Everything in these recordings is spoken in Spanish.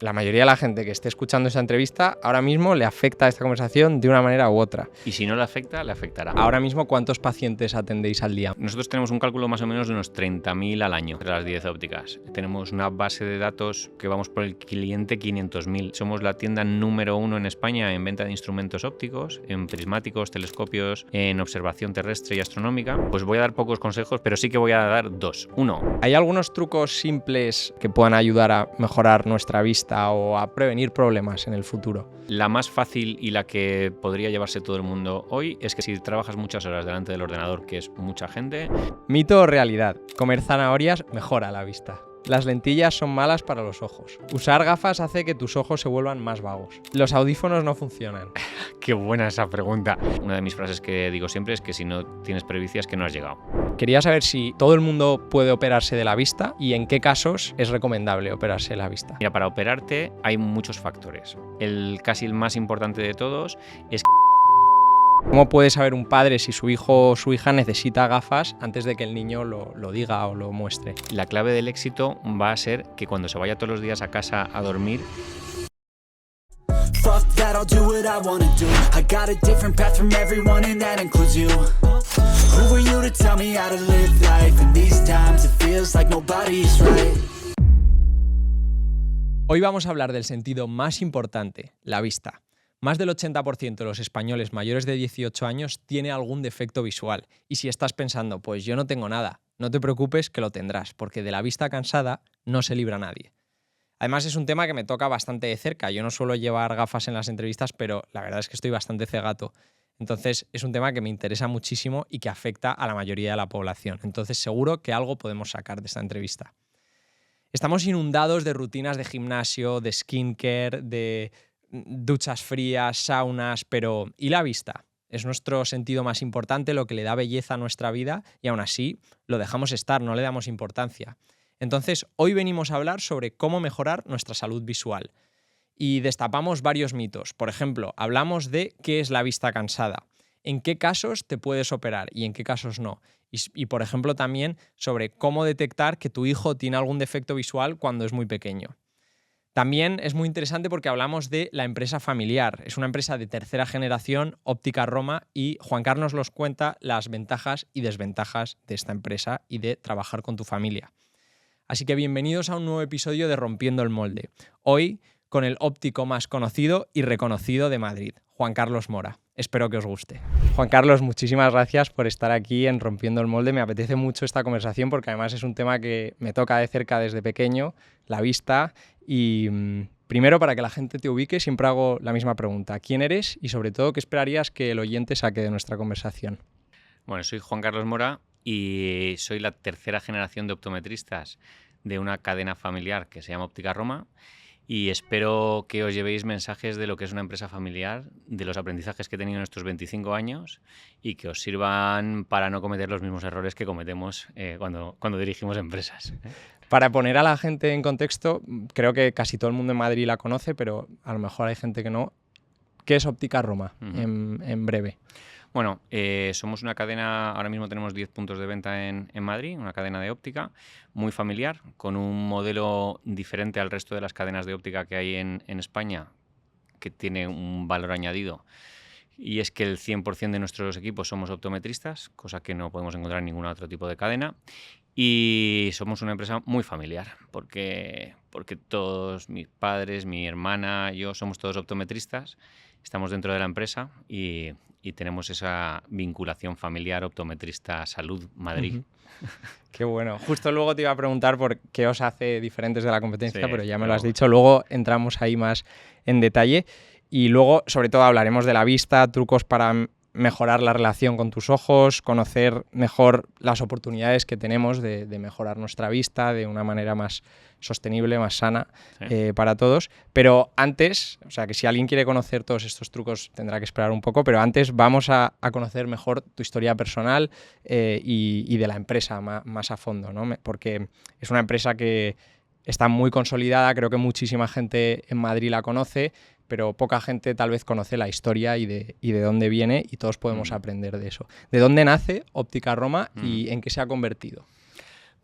la mayoría de la gente que esté escuchando esta entrevista ahora mismo le afecta esta conversación de una manera u otra. Y si no le afecta, le afectará. Ahora mismo, ¿cuántos pacientes atendéis al día? Nosotros tenemos un cálculo más o menos de unos 30.000 al año de las 10 ópticas. Tenemos una base de datos que vamos por el cliente 500.000. Somos la tienda número 1 en España en venta de instrumentos ópticos, en prismáticos, telescopios, en observación terrestre y astronómica. Pues voy a dar pocos consejos, pero sí que voy a dar dos. Uno. ¿Hay algunos trucos simples que puedan ayudar a mejorar nuestra vista o a prevenir problemas en el futuro? La más fácil y la que podría llevarse todo el mundo hoy es que si trabajas muchas horas delante del ordenador, que es mucha gente... ¿Mito o realidad? Comer zanahorias mejora la vista. Las lentillas son malas para los ojos. Usar gafas hace que tus ojos se vuelvan más vagos. Los audífonos no funcionan. Qué buena esa pregunta. Una de mis frases que digo siempre es que si no tienes presbicia es que no has llegado. Quería saber si todo el mundo puede operarse de la vista y en qué casos es recomendable operarse de la vista. Mira, para operarte hay muchos factores. Casi el más importante de todos es... ¿Cómo puede saber un padre si su hijo o su hija necesita gafas antes de que el niño lo diga o lo muestre? La clave del éxito va a ser que cuando se vaya todos los días a casa a dormir... Fuck that, I'll do what I wanna do. I got a different path from everyone and that includes you. Who are you to tell me how to live life? In these times it feels like nobody's right. Hoy vamos a hablar del sentido más importante, la vista. Más del 80% de los españoles mayores de 18 años tiene algún defecto visual. Y si estás pensando, pues yo no tengo nada, no te preocupes que lo tendrás, porque de la vista cansada no se libra nadie. Además es un tema que me toca bastante de cerca. Yo no suelo llevar gafas en las entrevistas, pero la verdad es que estoy bastante cegato. Entonces es un tema que me interesa muchísimo y que afecta a la mayoría de la población. Entonces seguro que algo podemos sacar de esta entrevista. Estamos inundados de rutinas de gimnasio, de skincare, de duchas frías, saunas, pero ¿y la vista? Es nuestro sentido más importante, lo que le da belleza a nuestra vida y aún así lo dejamos estar, no le damos importancia. Entonces, hoy venimos a hablar sobre cómo mejorar nuestra salud visual y destapamos varios mitos. Por ejemplo, hablamos de qué es la vista cansada, en qué casos te puedes operar y en qué casos no. Y por ejemplo, también sobre cómo detectar que tu hijo tiene algún defecto visual cuando es muy pequeño. También es muy interesante porque hablamos de la empresa familiar. Es una empresa de tercera generación, Óptica Roma, y Juan Carlos nos cuenta las ventajas y desventajas de esta empresa y de trabajar con tu familia. Así que bienvenidos a un nuevo episodio de Rompiendo el Molde. Hoy con el óptico más conocido y reconocido de Madrid, Juan Carlos Mora. Espero que os guste. Juan Carlos, muchísimas gracias por estar aquí en Rompiendo el Molde. Me apetece mucho esta conversación porque además es un tema que me toca de cerca desde pequeño, la vista. Y primero, para que la gente te ubique, siempre hago la misma pregunta. ¿Quién eres? Y sobre todo, ¿qué esperarías que el oyente saque de nuestra conversación? Bueno, soy Juan Carlos Mora y soy la tercera generación de optometristas de una cadena familiar que se llama Óptica Roma. Y espero que os llevéis mensajes de lo que es una empresa familiar, de los aprendizajes que he tenido en estos 25 años y que os sirvan para no cometer los mismos errores que cometemos cuando dirigimos empresas. Para poner a la gente en contexto, creo que casi todo el mundo en Madrid la conoce, pero a lo mejor hay gente que no. ¿Qué es Óptica Roma, en breve? Bueno, somos una cadena, ahora mismo tenemos 10 puntos de venta en Madrid, una cadena de óptica muy familiar, con un modelo diferente al resto de las cadenas de óptica que hay en España, que tiene un valor añadido. Y es que el 100% de nuestros equipos somos optometristas, cosa que no podemos encontrar en ningún otro tipo de cadena. Y somos una empresa muy familiar, porque todos mis padres, mi hermana, yo somos todos optometristas, estamos dentro de la empresa y tenemos esa vinculación familiar optometrista-salud Madrid. Qué bueno. Justo luego te iba a preguntar por qué os hace diferentes de la competencia, sí, pero ya me lo has dicho. Luego entramos ahí más en detalle y luego, sobre todo, hablaremos de la vista, trucos para mejorar la relación con tus ojos, conocer mejor las oportunidades que tenemos de mejorar nuestra vista de una manera más sostenible, más sana, sí, para todos. Pero antes, o sea que si alguien quiere conocer todos estos trucos tendrá que esperar un poco, pero antes vamos a conocer mejor tu historia personal y de la empresa más a fondo, ¿no? Porque es una empresa que está muy consolidada, creo que muchísima gente en Madrid la conoce, pero poca gente tal vez conoce la historia y de dónde viene y todos podemos aprender de eso. ¿De dónde nace Óptica Roma y en qué se ha convertido?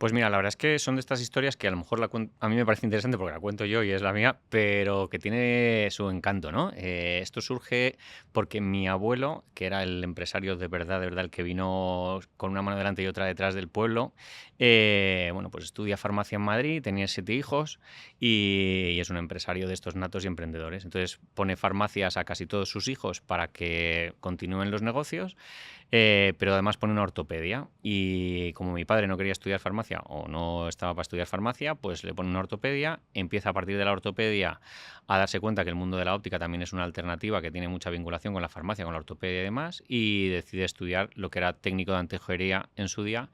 Pues mira, la verdad es que son de estas historias que a lo mejor a mí me parece interesante porque la cuento yo y es la mía, pero que tiene su encanto, ¿no? Esto surge porque mi abuelo, que era el empresario de verdad, el que vino con una mano delante y otra detrás del pueblo, bueno, pues estudia farmacia en Madrid, tenía 7 hijos y es un empresario de estos natos y emprendedores. Entonces pone farmacias a casi todos sus hijos para que continúen los negocios. Pero además pone una ortopedia y como mi padre no quería estudiar farmacia o no estaba para estudiar farmacia, pues le pone una ortopedia, empieza a partir de la ortopedia a darse cuenta que el mundo de la óptica también es una alternativa que tiene mucha vinculación con la farmacia, con la ortopedia y demás, y decide estudiar lo que era técnico de anteojería en su día,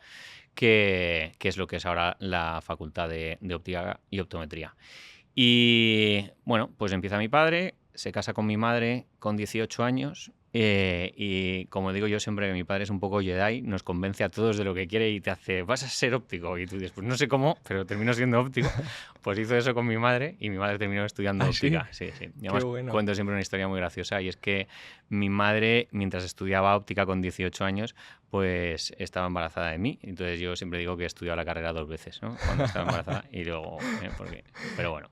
que es lo que es ahora la Facultad de Óptica y Optometría. Y bueno, pues empieza mi padre, se casa con mi madre con 18 años y como digo yo siempre, que mi padre es un poco Jedi, nos convence a todos de lo que quiere y te hace, vas a ser óptico. Y tú dices, pues no sé cómo, pero termino siendo óptico. Pues hizo eso con mi madre y mi madre terminó estudiando óptica. ¿Sí? Sí. Y además bueno. cuento siempre una historia muy graciosa y es que mi madre, mientras estudiaba óptica con 18 años, pues estaba embarazada de mí. Entonces yo siempre digo que he estudiado la carrera 2 veces, ¿no? Cuando estaba embarazada y luego... Pero bueno.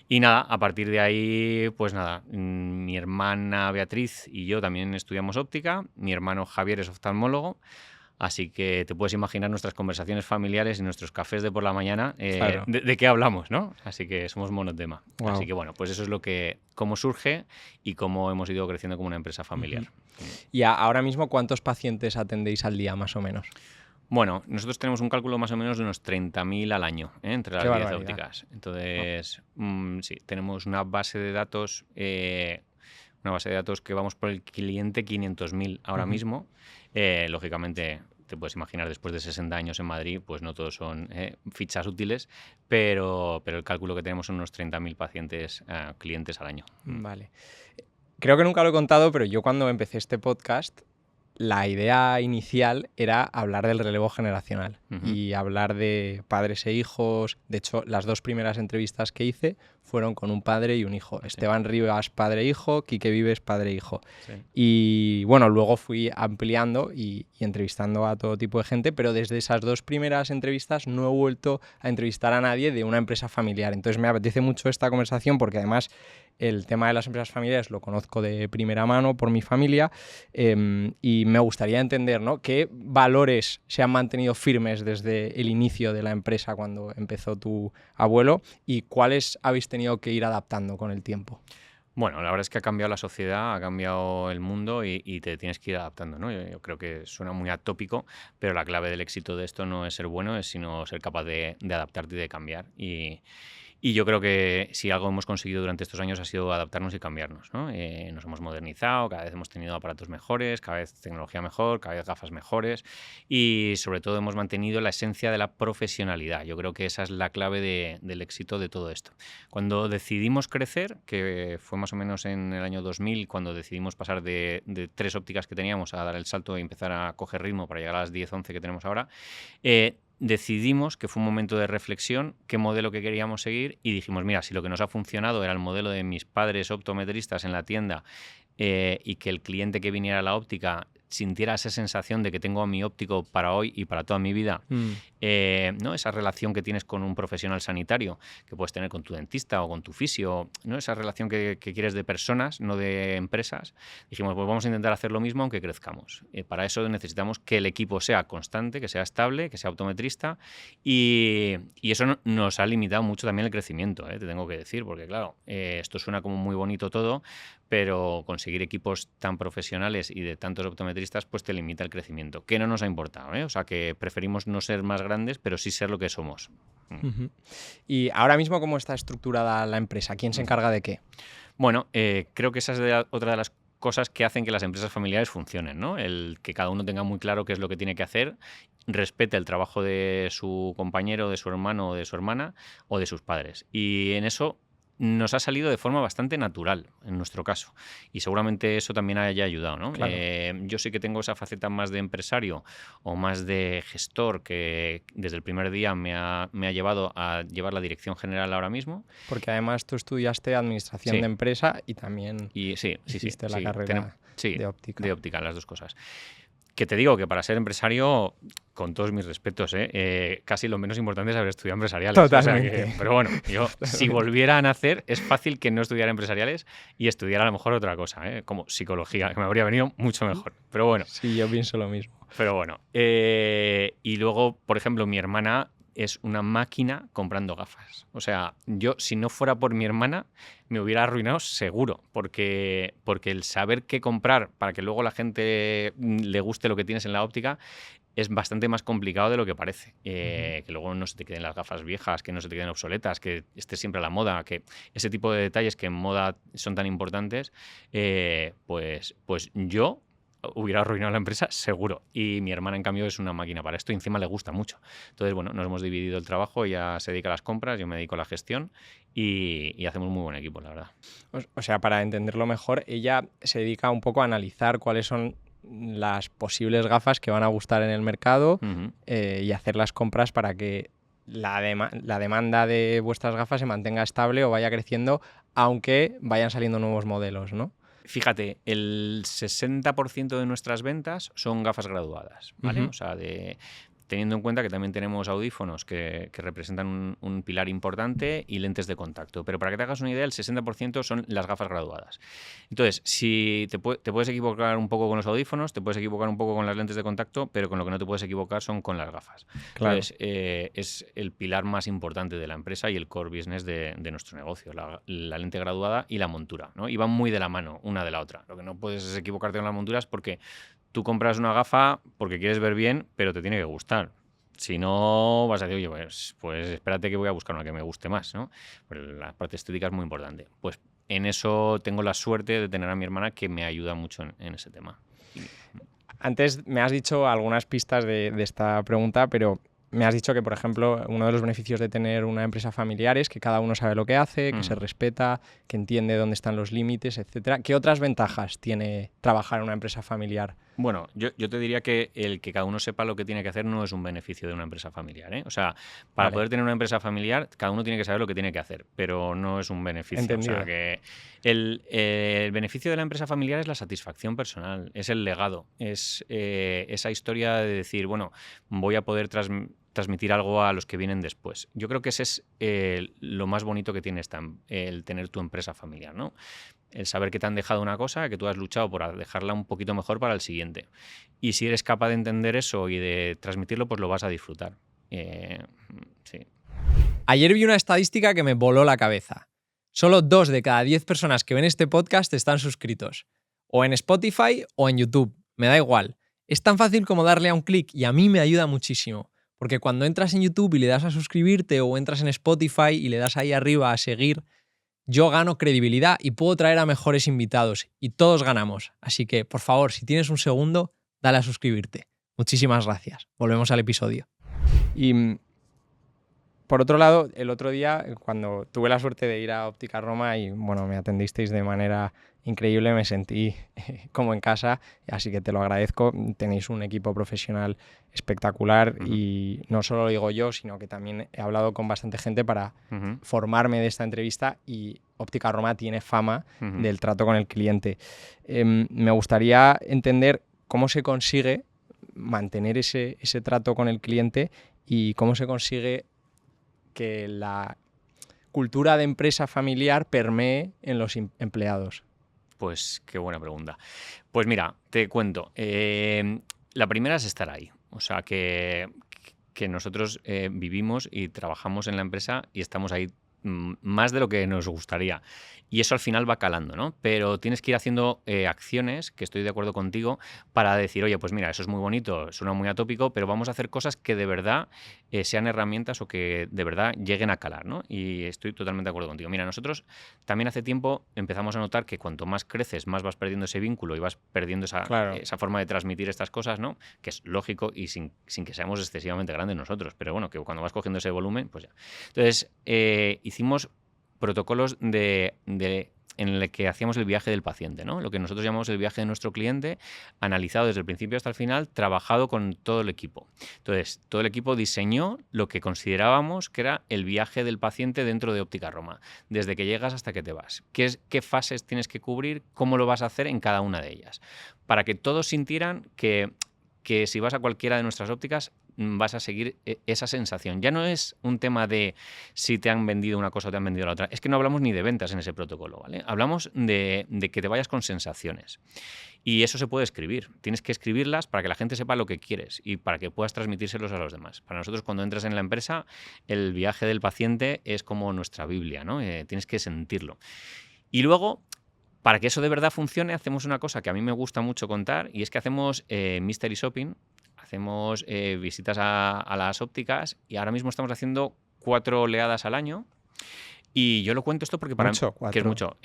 Y nada, a partir de ahí, pues nada, mi hermana Beatriz y yo también estudiamos óptica, mi hermano Javier es oftalmólogo, así que te puedes imaginar nuestras conversaciones familiares y nuestros cafés de por la mañana, Claro. de qué hablamos, ¿no? Así que somos monotema. Wow. Así que bueno, pues eso es cómo surge y cómo hemos ido creciendo como una empresa familiar. ¿Y ahora mismo cuántos pacientes atendéis al día, más o menos? Bueno, nosotros tenemos un cálculo más o menos de unos 30.000 al año, entre las 10 ópticas. Entonces, sí, tenemos una base de datos que vamos por el cliente 500.000 ahora mismo. Lógicamente, te puedes imaginar, después de 60 años en Madrid, pues no todos son fichas útiles, pero el cálculo que tenemos son unos 30.000 pacientes, clientes al año. Vale. Creo que nunca lo he contado, pero yo cuando empecé este podcast, la idea inicial era hablar del relevo generacional y hablar de padres e hijos. De hecho, las 2 primeras entrevistas que hice fueron con un padre y un hijo. Sí. Esteban Rivas, padre e hijo, Quique Vives, padre e hijo. Sí. Y bueno, luego fui ampliando y entrevistando a todo tipo de gente, pero desde esas 2 primeras entrevistas no he vuelto a entrevistar a nadie de una empresa familiar. Entonces me apetece mucho esta conversación porque además el tema de las empresas familiares lo conozco de primera mano por mi familia y me gustaría entender, ¿no?, qué valores se han mantenido firmes desde el inicio de la empresa cuando empezó tu abuelo y cuáles habéis tenido que ir adaptando con el tiempo. Bueno, la verdad es que ha cambiado la sociedad, ha cambiado el mundo y te tienes que ir adaptando, ¿no? Yo creo que suena muy atópico, pero la clave del éxito de esto no es ser bueno, sino ser capaz de adaptarte y de cambiar. Y yo creo que si algo hemos conseguido durante estos años ha sido adaptarnos y cambiarnos, ¿no? Nos hemos modernizado, cada vez hemos tenido aparatos mejores, cada vez tecnología mejor, cada vez gafas mejores y sobre todo hemos mantenido la esencia de la profesionalidad. Yo creo que esa es la clave del éxito de todo esto. Cuando decidimos crecer, que fue más o menos en el año 2000, cuando decidimos pasar de 3 ópticas que teníamos a dar el salto y empezar a coger ritmo para llegar a las 10, 11 que tenemos ahora, decidimos, que fue un momento de reflexión, qué modelo que queríamos seguir y dijimos, mira, si lo que nos ha funcionado era el modelo de mis padres optometristas en la tienda y que el cliente que viniera a la óptica sintiera esa sensación de que tengo a mi óptico para hoy y para toda mi vida, ¿no? Esa relación que tienes con un profesional sanitario, que puedes tener con tu dentista o con tu fisio, ¿no? Esa relación que quieres de personas, no de empresas. Dijimos, pues vamos a intentar hacer lo mismo aunque crezcamos. Para eso necesitamos que el equipo sea constante, que sea estable, que sea optometrista y eso nos ha limitado mucho también el crecimiento, te tengo que decir, porque claro, esto suena como muy bonito todo, pero conseguir equipos tan profesionales y de tantos optometristas pues te limita el crecimiento, que no nos ha importado, O sea, que preferimos no ser más grandes, pero sí ser lo que somos. Y ahora mismo, ¿cómo está estructurada la empresa? ¿Quién se encarga de qué? Bueno, creo que esa es otra de las cosas que hacen que las empresas familiares funcionen, ¿no? El que cada uno tenga muy claro qué es lo que tiene que hacer, respete el trabajo de su compañero, de su hermano o de su hermana o de sus padres. Y en eso nos ha salido de forma bastante natural, en nuestro caso. Y seguramente eso también haya ayudado, ¿no? Claro. Yo sí que tengo esa faceta más de empresario o más de gestor que desde el primer día me ha llevado a llevar la dirección general ahora mismo. Porque además tú estudiaste administración de empresa y también hiciste la carrera de óptica. De óptica, las 2 cosas. Que te digo que para ser empresario, con todos mis respetos, casi lo menos importante es haber estudiado empresariales. Totalmente. O sea que, pero bueno, yo si volviera a nacer, es fácil que no estudiara empresariales y estudiara a lo mejor otra cosa, como psicología, que me habría venido mucho mejor. Pero bueno. Sí, yo pienso lo mismo. Pero bueno. Y luego, por ejemplo, mi hermana es una máquina comprando gafas. O sea, yo si no fuera por mi hermana me hubiera arruinado seguro, porque el saber qué comprar para que luego la gente le guste lo que tienes en la óptica es bastante más complicado de lo que parece. Que luego no se te queden las gafas viejas, que no se te queden obsoletas, que esté siempre a la moda, que ese tipo de detalles que en moda son tan importantes, pues yo hubiera arruinado la empresa seguro. Y mi hermana, en cambio, es una máquina para esto y encima le gusta mucho. Entonces, bueno, nos hemos dividido el trabajo, ella se dedica a las compras, yo me dedico a la gestión y hacemos muy buen equipo, la verdad. O sea, para entenderlo mejor, ella se dedica un poco a analizar cuáles son las posibles gafas que van a gustar en el mercado y hacer las compras para que la demanda de vuestras gafas se mantenga estable o vaya creciendo, aunque vayan saliendo nuevos modelos, ¿no? Fíjate, el 60% de nuestras ventas son gafas graduadas, ¿vale? Ujú. O sea, teniendo en cuenta que también tenemos audífonos que representan un pilar importante y lentes de contacto. Pero para que te hagas una idea, el 60% son las gafas graduadas. Entonces, si te puedes equivocar un poco con los audífonos, te puedes equivocar un poco con las lentes de contacto, pero con lo que no te puedes equivocar son con las gafas. Claro. Entonces, es el pilar más importante de la empresa y el core business de nuestro negocio, la lente graduada y la montura, ¿no? Y van muy de la mano una de la otra. Lo que no puedes es equivocarte con las monturas porque tú compras una gafa porque quieres ver bien, pero te tiene que gustar. Si no, vas a decir, oye, pues espérate que voy a buscar una que me guste más, ¿no? Pues la parte estética es muy importante. Pues en eso tengo la suerte de tener a mi hermana que me ayuda mucho en ese tema. Antes me has dicho algunas pistas de esta pregunta, pero me has dicho que, por ejemplo, uno de los beneficios de tener una empresa familiar es que cada uno sabe lo que hace, que se respeta, que entiende dónde están los límites, etcétera. ¿Qué otras ventajas tiene trabajar en una empresa familiar? Bueno, yo te diría que el que cada uno sepa lo que tiene que hacer no es un beneficio de una empresa familiar, ¿eh? O sea, para poder tener una empresa familiar, cada uno tiene que saber lo que tiene que hacer, pero no es un beneficio. Entendido. O sea, que el beneficio de la empresa familiar es la satisfacción personal, es el legado, es esa historia de decir, bueno, voy a poder transmitir algo a los que vienen después. Yo creo que ese es lo más bonito que tiene el tener tu empresa familiar, ¿no? El saber que te han dejado una cosa, que tú has luchado por dejarla un poquito mejor para el siguiente. Y si eres capaz de entender eso y de transmitirlo, pues lo vas a disfrutar. Sí. Ayer vi una estadística que me voló la cabeza. Solo 2 de cada 10 personas que ven este podcast están suscritos. O en Spotify o en YouTube. Me da igual. Es tan fácil como darle a un clic y a mí me ayuda muchísimo. Porque cuando entras en YouTube y le das a suscribirte o entras en Spotify y le das ahí arriba a seguir, yo gano credibilidad y puedo traer a mejores invitados y todos ganamos. Así que, por favor, si tienes un segundo, dale a suscribirte. Muchísimas gracias. Volvemos al episodio. Y por otro lado, el otro día, cuando tuve la suerte de ir a Óptica Roma y bueno, me atendisteis de manera increíble, me sentí como en casa, así que te lo agradezco. Tenéis un equipo profesional espectacular y no solo lo digo yo, sino que también he hablado con bastante gente para formarme de esta entrevista y Óptica Roma tiene fama del trato con el cliente. Me gustaría entender cómo se consigue mantener ese trato con el cliente y cómo se consigue que la cultura de empresa familiar permee en los empleados. Pues qué buena pregunta. Pues mira, te cuento. La primera es estar ahí. O sea, que nosotros vivimos y trabajamos en la empresa y estamos ahí más de lo que nos gustaría. Y eso al final va calando, ¿no? Pero tienes que ir haciendo acciones, que estoy de acuerdo contigo, para decir, oye, pues mira, eso es muy bonito, suena muy atópico, pero vamos a hacer cosas que de verdad sean herramientas o que de verdad lleguen a calar, ¿no? Y estoy totalmente de acuerdo contigo. Mira, nosotros también hace tiempo empezamos a notar que cuanto más creces, más vas perdiendo ese vínculo y vas perdiendo esa forma de transmitir estas cosas, ¿no? Que es lógico y sin que seamos excesivamente grandes nosotros, pero bueno, que cuando vas cogiendo ese volumen, pues ya. Entonces, hicimos protocolos en el que hacíamos el viaje del paciente, ¿no? Lo que nosotros llamamos el viaje de nuestro cliente, analizado desde el principio hasta el final, trabajado con todo el equipo. Entonces, todo el equipo diseñó lo que considerábamos que era el viaje del paciente dentro de Óptica Roma, desde que llegas hasta que te vas. ¿Qué fases tienes que cubrir? ¿Cómo lo vas a hacer en cada una de ellas? Para que todos sintieran que que si vas a cualquiera de nuestras ópticas vas a seguir esa sensación. Ya no es un tema de si te han vendido una cosa o te han vendido la otra. Es que no hablamos ni de ventas en ese protocolo, ¿vale? Hablamos de que te vayas con sensaciones. Y eso se puede escribir. Tienes que escribirlas para que la gente sepa lo que quieres y para que puedas transmitírselos a los demás. Para nosotros, cuando entras en la empresa, el viaje del paciente es como nuestra Biblia, ¿no? Tienes que sentirlo. Y luego, para que eso de verdad funcione, hacemos una cosa que a mí me gusta mucho contar, y es que hacemos mystery shopping, hacemos visitas a las ópticas, y ahora mismo estamos haciendo 4 oleadas al año. Y yo lo cuento esto porque para mí, que es mucho,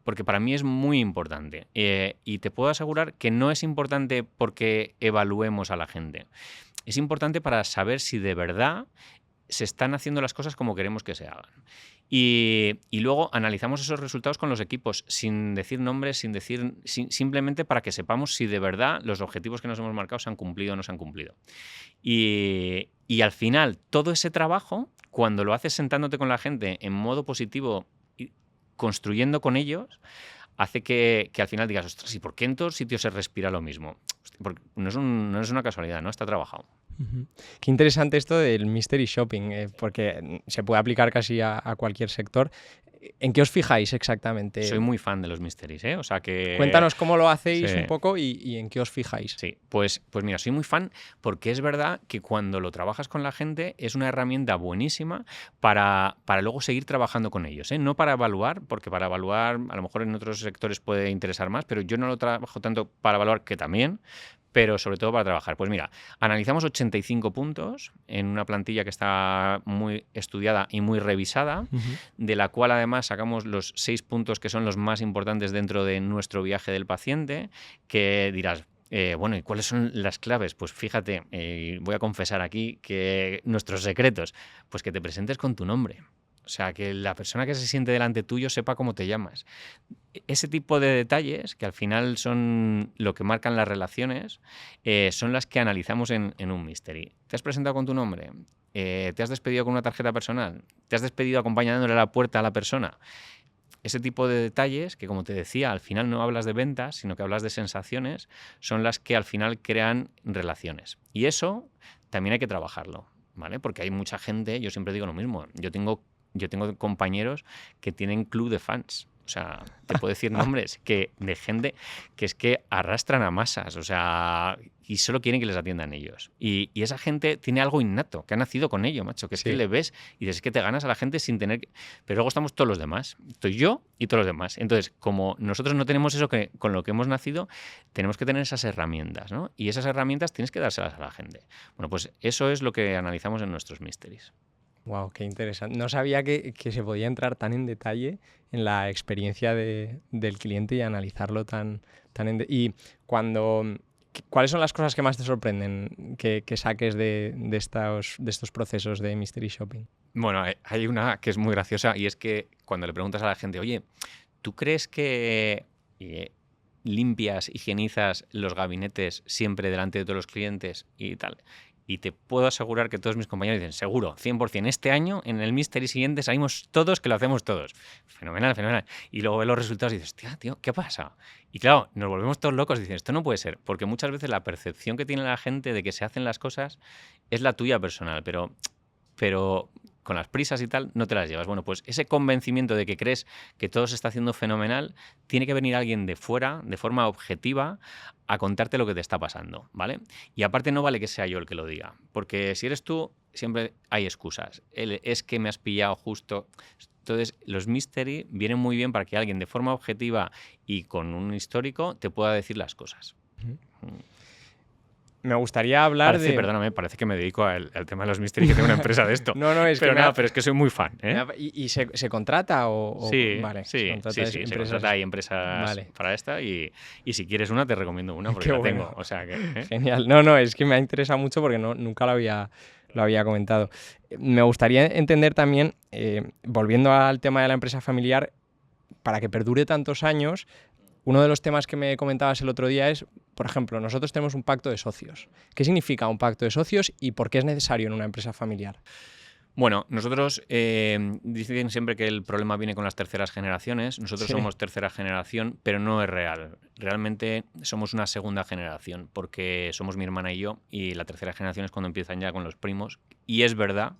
porque para mí es muy importante. Y te puedo asegurar que no es importante porque evaluemos a la gente. Es importante para saber si de verdad se están haciendo las cosas como queremos que se hagan. Y luego analizamos esos resultados con los equipos, sin decir nombres, simplemente para que sepamos si de verdad los objetivos que nos hemos marcado se han cumplido o no se han cumplido. Y al final, todo ese trabajo, cuando lo haces sentándote con la gente en modo positivo y construyendo con ellos, hace que al final digas, ostras, ¿y por qué en todos sitios se respira lo mismo? Porque no es una casualidad, ¿no? Está trabajado. Qué interesante esto del mystery shopping, porque se puede aplicar casi a cualquier sector. ¿En qué os fijáis exactamente? Soy muy fan de los mysteries, ¿eh? O sea que... Cuéntanos cómo lo hacéis un poco y en qué os fijáis. Sí, pues mira, soy muy fan porque es verdad que cuando lo trabajas con la gente es una herramienta buenísima para luego seguir trabajando con ellos, ¿eh? No para evaluar, porque para evaluar a lo mejor en otros sectores puede interesar más, pero yo no lo trabajo tanto para evaluar, que también, pero sobre todo para trabajar. Pues mira, analizamos 85 puntos en una plantilla que está muy estudiada y muy revisada, de la cual además sacamos los 6 puntos que son los más importantes dentro de nuestro viaje del paciente, que dirás, bueno, ¿y cuáles son las claves? Pues fíjate, voy a confesar aquí que nuestros secretos, pues que te presentes con tu nombre. O sea, que la persona que se siente delante tuyo sepa cómo te llamas. Ese tipo de detalles, que al final son lo que marcan las relaciones, son las que analizamos en un mystery. ¿Te has presentado con tu nombre? ¿Te has despedido con una tarjeta personal? ¿Te has despedido acompañándole a la puerta a la persona? Ese tipo de detalles, que como te decía, al final no hablas de ventas, sino que hablas de sensaciones, son las que al final crean relaciones. Y eso también hay que trabajarlo, ¿vale? Porque hay mucha gente, yo siempre digo lo mismo, yo tengo compañeros que tienen club de fans. O sea, te puedo decir nombres de gente que es que arrastran a masas, o sea, y solo quieren que les atiendan ellos. Y esa gente tiene algo innato, que ha nacido con ello, macho, que es que le ves y dices que te ganas a la gente sin tener que... Pero luego estamos todos los demás. Estoy yo y todos los demás. Entonces, como nosotros no tenemos eso con lo que hemos nacido, tenemos que tener esas herramientas, ¿no? Y esas herramientas tienes que dárselas a la gente. Bueno, pues eso es lo que analizamos en nuestros mysteries. Wow, qué interesante. No sabía que se podía entrar tan en detalle en la experiencia del cliente y analizarlo tan y ¿cuáles son las cosas que más te sorprenden que saques de estos procesos de mystery shopping? Bueno, hay una que es muy graciosa, y es que cuando le preguntas a la gente, oye, ¿tú crees que limpias, higienizas los gabinetes siempre delante de todos los clientes y tal? Y te puedo asegurar que todos mis compañeros dicen, seguro, 100%, este año en el mystery siguiente salimos todos que lo hacemos todos. Fenomenal, fenomenal. Y luego ves los resultados y dices, tío, ¿qué pasa? Y claro, nos volvemos todos locos y dicen, esto no puede ser, porque muchas veces la percepción que tiene la gente de que se hacen las cosas es la tuya personal, pero con las prisas y tal, no te las llevas. Bueno, pues ese convencimiento de que crees que todo se está haciendo fenomenal, tiene que venir alguien de fuera, de forma objetiva, a contarte lo que te está pasando, ¿vale? Y aparte no vale que sea yo el que lo diga, porque si eres tú, siempre hay excusas. Es que me has pillado justo... Entonces, los mystery vienen muy bien para que alguien de forma objetiva y con un histórico te pueda decir las cosas. Me gustaría hablar Perdóname, parece que me dedico al tema de los mystery, que tengo una empresa de esto. No, es pero pero es que soy muy fan, ¿eh? ¿Y se contrata o...? Sí, vale, sí, se contrata. Hay empresas para esta y si quieres una, te recomiendo una porque la tengo. O sea que, Genial. No, es que me ha interesado mucho porque nunca lo había comentado. Me gustaría entender también, volviendo al tema de la empresa familiar, para que perdure tantos años, uno de los temas que me comentabas el otro día es, por ejemplo, nosotros tenemos un pacto de socios. ¿Qué significa un pacto de socios y por qué es necesario en una empresa familiar? Bueno, nosotros dicen siempre que el problema viene con las terceras generaciones. Nosotros Sí. somos tercera generación, pero no es real. Realmente somos una segunda generación, porque somos mi hermana y yo, y la tercera generación es cuando empiezan ya con los primos. Y es verdad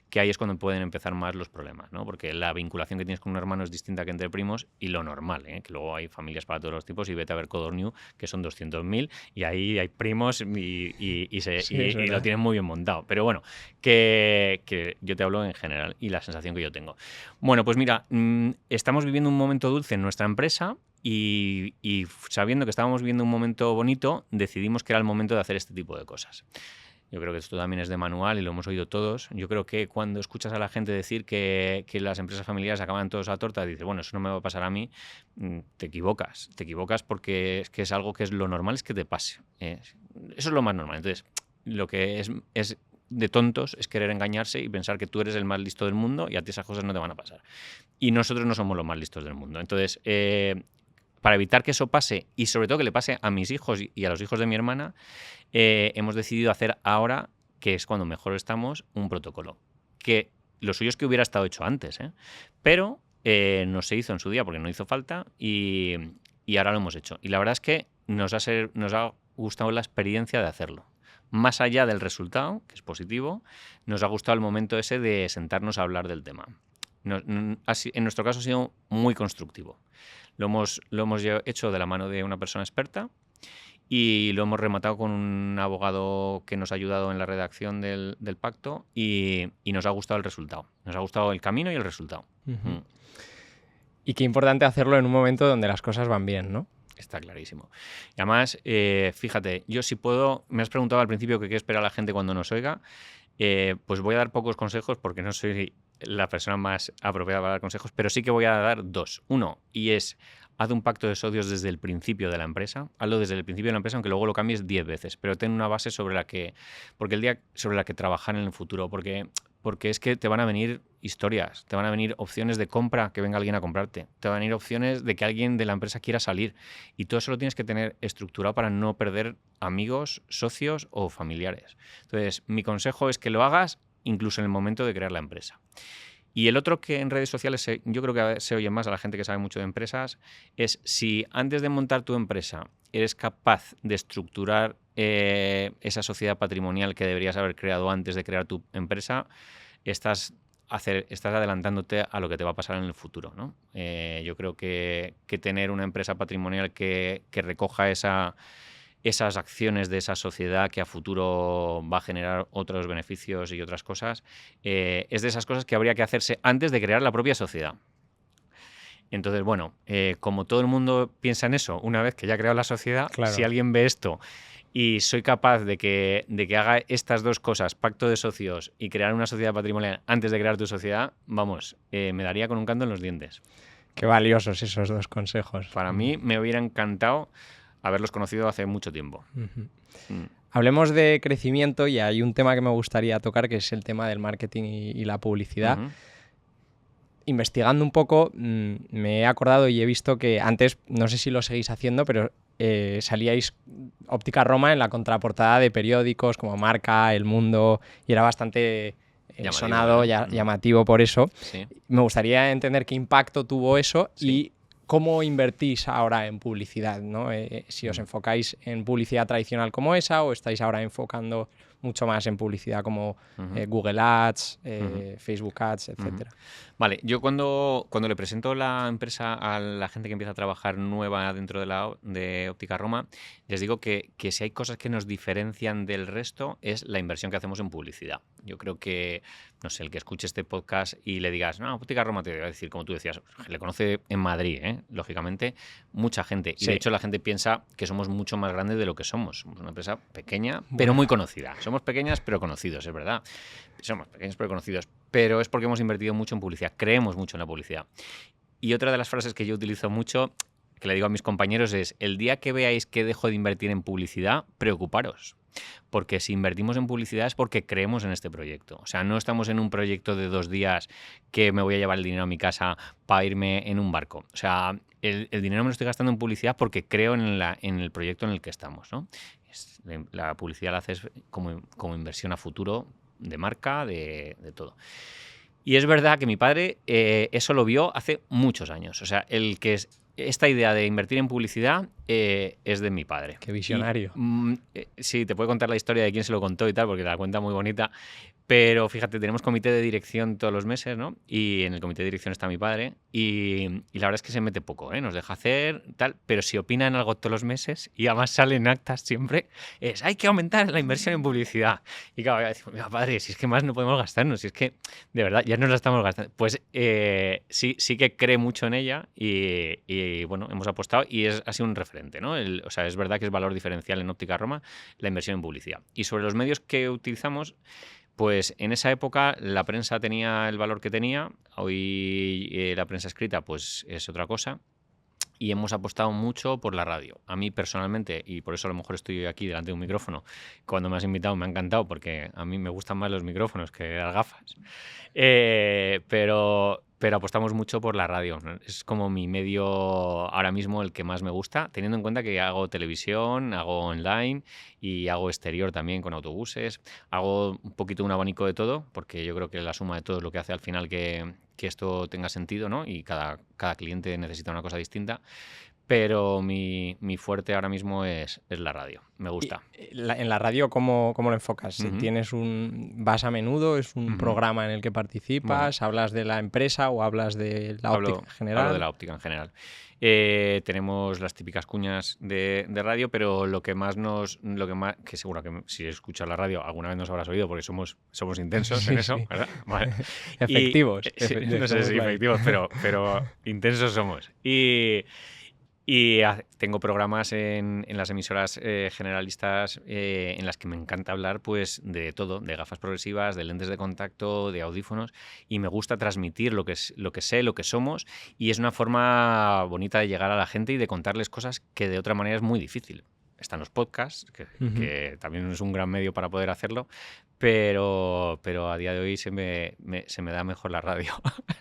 que ahí es cuando pueden empezar más los problemas, ¿no? Porque la vinculación que tienes con un hermano es distinta que entre primos y lo normal, ¿eh? Que luego hay familias para todos los tipos y vete a ver Codorniu, que son 200.000 y ahí hay primos Sí, es y lo verdad. tienen muy bien montado. Pero bueno, que yo te hablo en general y la sensación que yo tengo. Bueno, pues mira, estamos viviendo un momento dulce en nuestra empresa y sabiendo que estábamos viviendo un momento bonito, decidimos que era el momento de hacer este tipo de cosas. Yo creo que esto también es de manual y lo hemos oído todos. Yo creo que cuando escuchas a la gente decir que las empresas familiares acaban todos a torta, dices, bueno, eso no me va a pasar a mí, te equivocas. Te equivocas porque es que es algo que es lo normal, es que te pase. Eso es lo más normal. Entonces, lo que es de tontos es querer engañarse y pensar que tú eres el más listo del mundo y a ti esas cosas no te van a pasar. Y nosotros no somos los más listos del mundo. Entonces, para evitar que eso pase y sobre todo que le pase a mis hijos y a los hijos de mi hermana, hemos decidido hacer ahora, que es cuando mejor estamos, un protocolo. Que lo suyo es que hubiera estado hecho antes, ¿eh? Pero no se hizo en su día porque no hizo falta y ahora lo hemos hecho. Y la verdad es que nos ha gustado la experiencia de hacerlo. Más allá del resultado, que es positivo, nos ha gustado el momento ese de sentarnos a hablar del tema. En nuestro caso ha sido muy constructivo. Lo hemos hecho de la mano de una persona experta y lo hemos rematado con un abogado que nos ha ayudado en la redacción del pacto y nos ha gustado el resultado. Nos ha gustado el camino y el resultado. Uh-huh. Y qué importante hacerlo en un momento donde las cosas van bien, ¿no? Está clarísimo. Y además, fíjate, yo si puedo, me has preguntado al principio que qué espera la gente cuando nos oiga, pues voy a dar pocos consejos porque no soy la persona más apropiada para dar consejos, pero sí que voy a dar dos. Uno, y es, haz un pacto de socios desde el principio de la empresa. Hazlo desde el principio de la empresa, aunque luego lo cambies 10 veces, pero ten una base sobre la que trabajar en el futuro, porque es que te van a venir historias, te van a venir opciones de compra, que venga alguien a comprarte, te van a venir opciones de que alguien de la empresa quiera salir y todo eso lo tienes que tener estructurado para no perder amigos, socios o familiares. Entonces, mi consejo es que lo hagas incluso en el momento de crear la empresa. Y el otro que en redes sociales yo creo que se oye más a la gente que sabe mucho de empresas es si antes de montar tu empresa eres capaz de estructurar esa sociedad patrimonial que deberías haber creado antes de crear tu empresa, estás adelantándote a lo que te va a pasar en el futuro, ¿no? Yo creo que tener una empresa patrimonial que recoja esas acciones de esa sociedad que a futuro va a generar otros beneficios y otras cosas, es de esas cosas que habría que hacerse antes de crear la propia sociedad. Entonces, bueno, como todo el mundo piensa en eso, una vez que ya ha creado la sociedad, Claro. si alguien ve esto y soy capaz de que haga estas dos cosas, pacto de socios y crear una sociedad patrimonial antes de crear tu sociedad, vamos, me daría con un canto en los dientes. Qué valiosos esos dos consejos. Para mí me hubiera encantado haberlos conocido hace mucho tiempo. Hablemos de crecimiento y hay un tema que me gustaría tocar que es el tema del marketing y la publicidad. Investigando un poco, me he acordado y he visto que antes, no sé si lo seguís haciendo, pero salíais Óptica Roma en la contraportada de periódicos como Marca, El Mundo, y era bastante sonado, llamativo por eso. Sí. Me gustaría entender qué impacto tuvo eso y cómo invertís ahora en publicidad, ¿no? Si os enfocáis en publicidad tradicional como esa o estáis ahora enfocando mucho más en publicidad como Google Ads, Facebook Ads, etcétera. Vale, yo cuando le presento la empresa a la gente que empieza a trabajar nueva dentro de Óptica Roma, les digo que si hay cosas que nos diferencian del resto es la inversión que hacemos en publicidad. Yo creo que, no sé, el que escuche este podcast y le digas, no, Óptica Roma, te voy a decir, como tú decías, le conoce en Madrid, lógicamente, mucha gente. Y de hecho la gente piensa que somos mucho más grandes de lo que somos. Somos una empresa pequeña, pero muy conocida. Somos pequeñas, pero conocidos, es verdad. Somos pequeños, pero conocidos. Pero es porque hemos invertido mucho en publicidad. Creemos mucho en la publicidad. Y otra de las frases que yo utilizo mucho, que le digo a mis compañeros, es: el día que veáis que dejo de invertir en publicidad, preocuparos. Porque si invertimos en publicidad es porque creemos en este proyecto. O sea, no estamos en un proyecto de 2 días que me voy a llevar el dinero a mi casa para irme en un barco. O sea, el dinero me lo estoy gastando en publicidad porque creo en el proyecto en el que estamos, ¿no? La publicidad la haces como inversión a futuro de marca, de todo. Y es verdad que mi padre eso lo vio hace muchos años. O sea, esta idea de invertir en publicidad es de mi padre. Qué visionario. Sí, te puedo contar la historia de quién se lo contó y tal, porque te la cuenta muy bonita. Pero fíjate, tenemos comité de dirección todos los meses, ¿no? Y en el comité de dirección está mi padre y la verdad es que se mete poco, ¿eh? Nos deja hacer tal, pero si opina en algo todos los meses y además sale en actas siempre, hay que aumentar la inversión en publicidad. Y claro, decimos, mira, padre, si es que más no podemos gastarnos, si es que de verdad ya nos la estamos gastando. Pues sí que cree mucho en ella y bueno, hemos apostado y ha sido un referente, ¿no? O sea, es verdad que es valor diferencial en Óptica Roma la inversión en publicidad. Y sobre los medios que utilizamos, pues en esa época la prensa tenía el valor que tenía, hoy la prensa escrita pues es otra cosa. Y hemos apostado mucho por la radio. A mí personalmente, y por eso a lo mejor estoy aquí delante de un micrófono, cuando me has invitado me ha encantado porque a mí me gustan más los micrófonos que las gafas. Pero apostamos mucho por la radio, ¿no? Es como mi medio ahora mismo el que más me gusta, teniendo en cuenta que hago televisión, hago online y hago exterior también con autobuses. Hago un poquito un abanico de todo, porque yo creo que la suma de todo es lo que hace al final que esto tenga sentido, ¿no? Y cada cliente necesita una cosa distinta. Pero mi fuerte ahora mismo es la radio. Me gusta. En la radio, ¿cómo lo enfocas? ¿Vas a menudo? ¿Es un programa en el que participas? Bueno, ¿hablas de la empresa o hablas de la óptica en general? Hablo de la óptica en general. Tenemos las típicas cuñas de radio, pero lo que más que seguro que si escuchas la radio alguna vez nos habrás oído porque somos intensos en eso, ¿verdad? Vale. Efectivos. No sé si efectivos, pero intensos somos. Y tengo programas en las emisoras generalistas en las que me encanta hablar pues de todo, de gafas progresivas, de lentes de contacto, de audífonos, y me gusta transmitir lo que sé, lo que somos, y es una forma bonita de llegar a la gente y de contarles cosas que de otra manera es muy difícil. Están los podcasts, que también es un gran medio para poder hacerlo, pero a día de hoy se me da mejor la radio.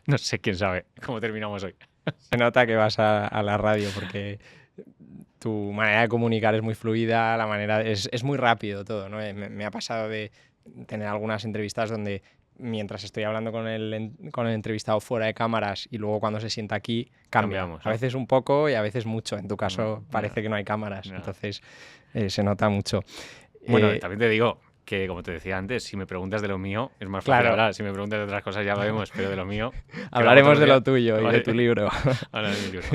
No sé, quién sabe cómo terminamos hoy. Se nota que vas a la radio porque tu manera de comunicar es muy fluida, es muy rápido todo, ¿no? Me ha pasado de tener algunas entrevistas donde mientras estoy hablando con el entrevistado fuera de cámaras y luego cuando se sienta aquí cambiamos. A veces un poco y a veces mucho. En tu caso parece que no hay cámaras, entonces se nota mucho. Bueno, también te digo que, como te decía antes, si me preguntas de lo mío, es más fácil hablar. Si me preguntas de otras cosas ya lo vemos, pero de lo mío... Hablaremos de lo tuyo y de tu libro. Habla de mi libro.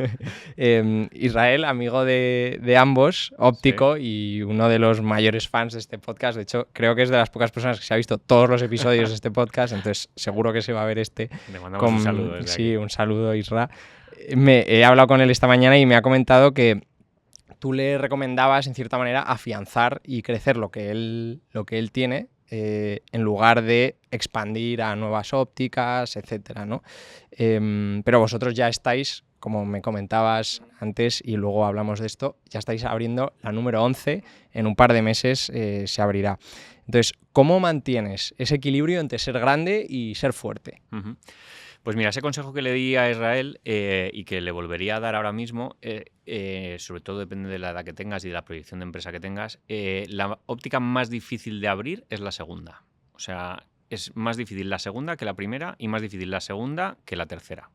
Israel, amigo de ambos, óptico, y uno de los mayores fans de este podcast. De hecho, creo que es de las pocas personas que se ha visto todos los episodios de este podcast, entonces seguro que se va a ver este. Le mandamos un saludo desde aquí. Un saludo, Isra. He hablado con él esta mañana y me ha comentado que tú le recomendabas, en cierta manera, afianzar y crecer lo que él tiene en lugar de expandir a nuevas ópticas, etcétera, ¿no? Pero vosotros ya estáis, como me comentabas antes, y luego hablamos de esto, ya estáis abriendo la número 11, en un par de meses se abrirá. Entonces, ¿cómo mantienes ese equilibrio entre ser grande y ser fuerte? Pues mira, ese consejo que le di a Israel y que le volvería a dar ahora mismo, sobre todo depende de la edad que tengas y de la proyección de empresa que tengas, la óptica más difícil de abrir es la segunda. O sea, es más difícil la segunda que la primera y más difícil la segunda que la tercera.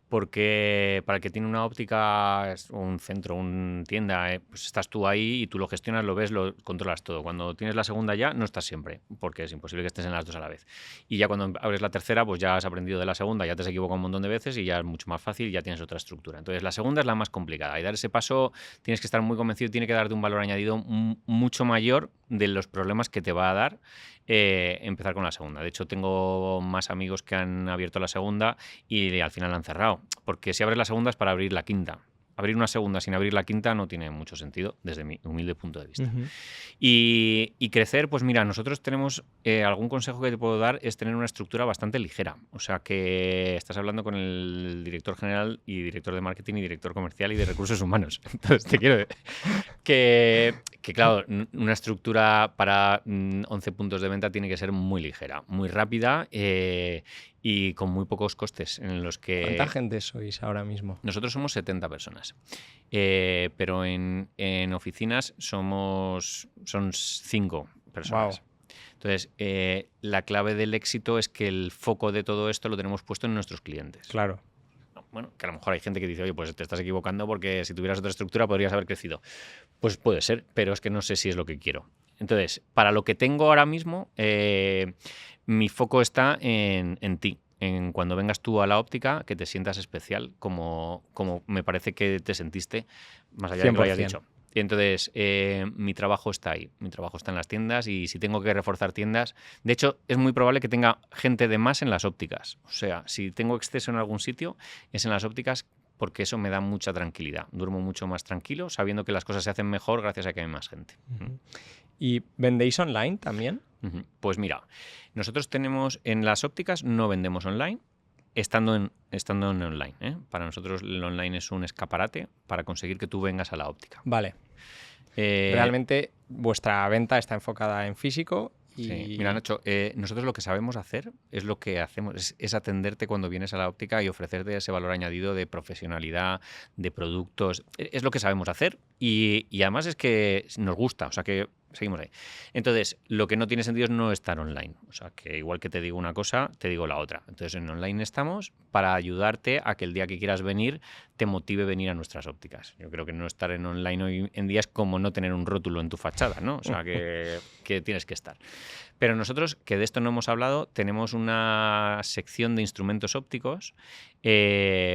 Porque para el que tiene una óptica, un centro, una tienda, pues estás tú ahí y tú lo gestionas, lo ves, lo controlas todo. Cuando tienes la segunda ya, no estás siempre, porque es imposible que estés en las dos a la vez. Y ya cuando abres la tercera, pues ya has aprendido de la segunda, ya te has equivocado un montón de veces y ya es mucho más fácil y ya tienes otra estructura. Entonces la segunda es la más complicada y dar ese paso tienes que estar muy convencido, tiene que darte un valor añadido mucho mayor de los problemas que te va a dar empezar con la segunda. De hecho, tengo más amigos que han abierto la segunda y al final la han cerrado. Porque si abres la segunda es para abrir la quinta. Abrir una segunda sin abrir la quinta no tiene mucho sentido, desde mi humilde punto de vista. Y crecer, pues mira, nosotros tenemos algún consejo que te puedo dar es tener una estructura bastante ligera. O sea, que estás hablando con el director general y director de marketing y director comercial y de recursos humanos. Entonces, te quiero decir que claro, una estructura para 11 puntos de venta tiene que ser muy ligera, muy rápida y con muy pocos costes en los que... ¿Cuánta gente sois ahora mismo? Nosotros somos 70 personas, pero en oficinas son 5 personas. Wow. Entonces, la clave del éxito es que el foco de todo esto lo tenemos puesto en nuestros clientes. Claro. Bueno, que a lo mejor hay gente que dice, oye, pues te estás equivocando porque si tuvieras otra estructura podrías haber crecido. Pues puede ser, pero es que no sé si es lo que quiero. Entonces, para lo que tengo ahora mismo, mi foco está en ti. En cuando vengas tú a la óptica, que te sientas especial, como me parece que te sentiste, más allá de que lo hayas 100%. dicho. Y entonces, mi trabajo está ahí. Mi trabajo está en las tiendas y si tengo que reforzar tiendas... De hecho, es muy probable que tenga gente de más en las ópticas. O sea, si tengo exceso en algún sitio, es en las ópticas porque eso me da mucha tranquilidad. Duermo mucho más tranquilo, sabiendo que las cosas se hacen mejor gracias a que hay más gente. ¿Y vendéis online también? Pues mira, nosotros tenemos en las ópticas, no vendemos online, estando en online. Para nosotros el online es un escaparate para conseguir que tú vengas a la óptica. Vale. Realmente vuestra venta está enfocada en físico y... Sí. Mira, Nacho, nosotros lo que sabemos hacer es lo que hacemos, es atenderte cuando vienes a la óptica y ofrecerte ese valor añadido de profesionalidad, de productos. Es lo que sabemos hacer y además es que nos gusta, o sea que seguimos ahí. Entonces, lo que no tiene sentido es no estar online. O sea, que igual que te digo una cosa, te digo la otra. Entonces, en online estamos para ayudarte a que el día que quieras venir te motive venir a nuestras ópticas. Yo creo que no estar en online hoy en día es como no tener un rótulo en tu fachada, ¿no? O sea, que tienes que estar. Pero nosotros, que de esto no hemos hablado, tenemos una sección de instrumentos ópticos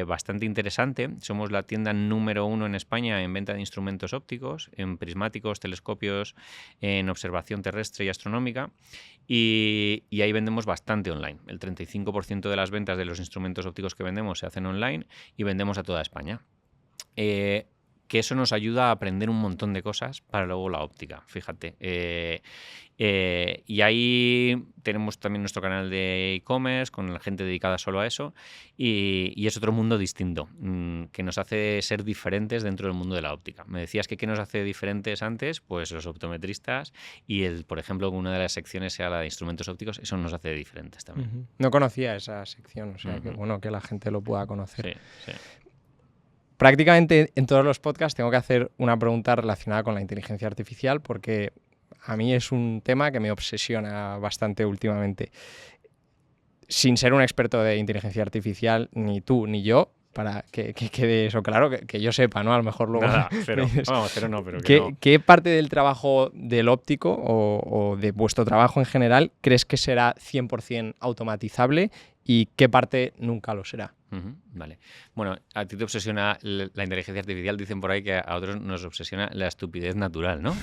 bastante interesante. Somos la tienda número 1 en España en venta de instrumentos ópticos, en prismáticos, telescopios, en observación terrestre y astronómica. Y ahí vendemos bastante online. El 35% de las ventas de los instrumentos ópticos que vendemos se hacen online y vendemos a toda España. Que eso nos ayuda a aprender un montón de cosas para luego la óptica, fíjate. Y ahí tenemos también nuestro canal de e-commerce con la gente dedicada solo a eso y es otro mundo distinto que nos hace ser diferentes dentro del mundo de la óptica. Me decías que qué nos hace diferentes antes, pues los optometristas y por ejemplo, una de las secciones sea la de instrumentos ópticos, eso nos hace diferentes también. No conocía esa sección, o sea, que bueno que la gente lo pueda conocer. Sí. Prácticamente en todos los podcasts tengo que hacer una pregunta relacionada con la inteligencia artificial porque a mí es un tema que me obsesiona bastante últimamente. Sin ser un experto de inteligencia artificial, ni tú ni yo, para que quede eso claro, que yo sepa, ¿no? A lo mejor luego... Nada, pero no. ¿Qué parte del trabajo del óptico o de vuestro trabajo en general crees que será 100% automatizable y qué parte nunca lo será? Vale. Bueno, a ti te obsesiona la inteligencia artificial, dicen por ahí que a otros nos obsesiona la estupidez natural, ¿no?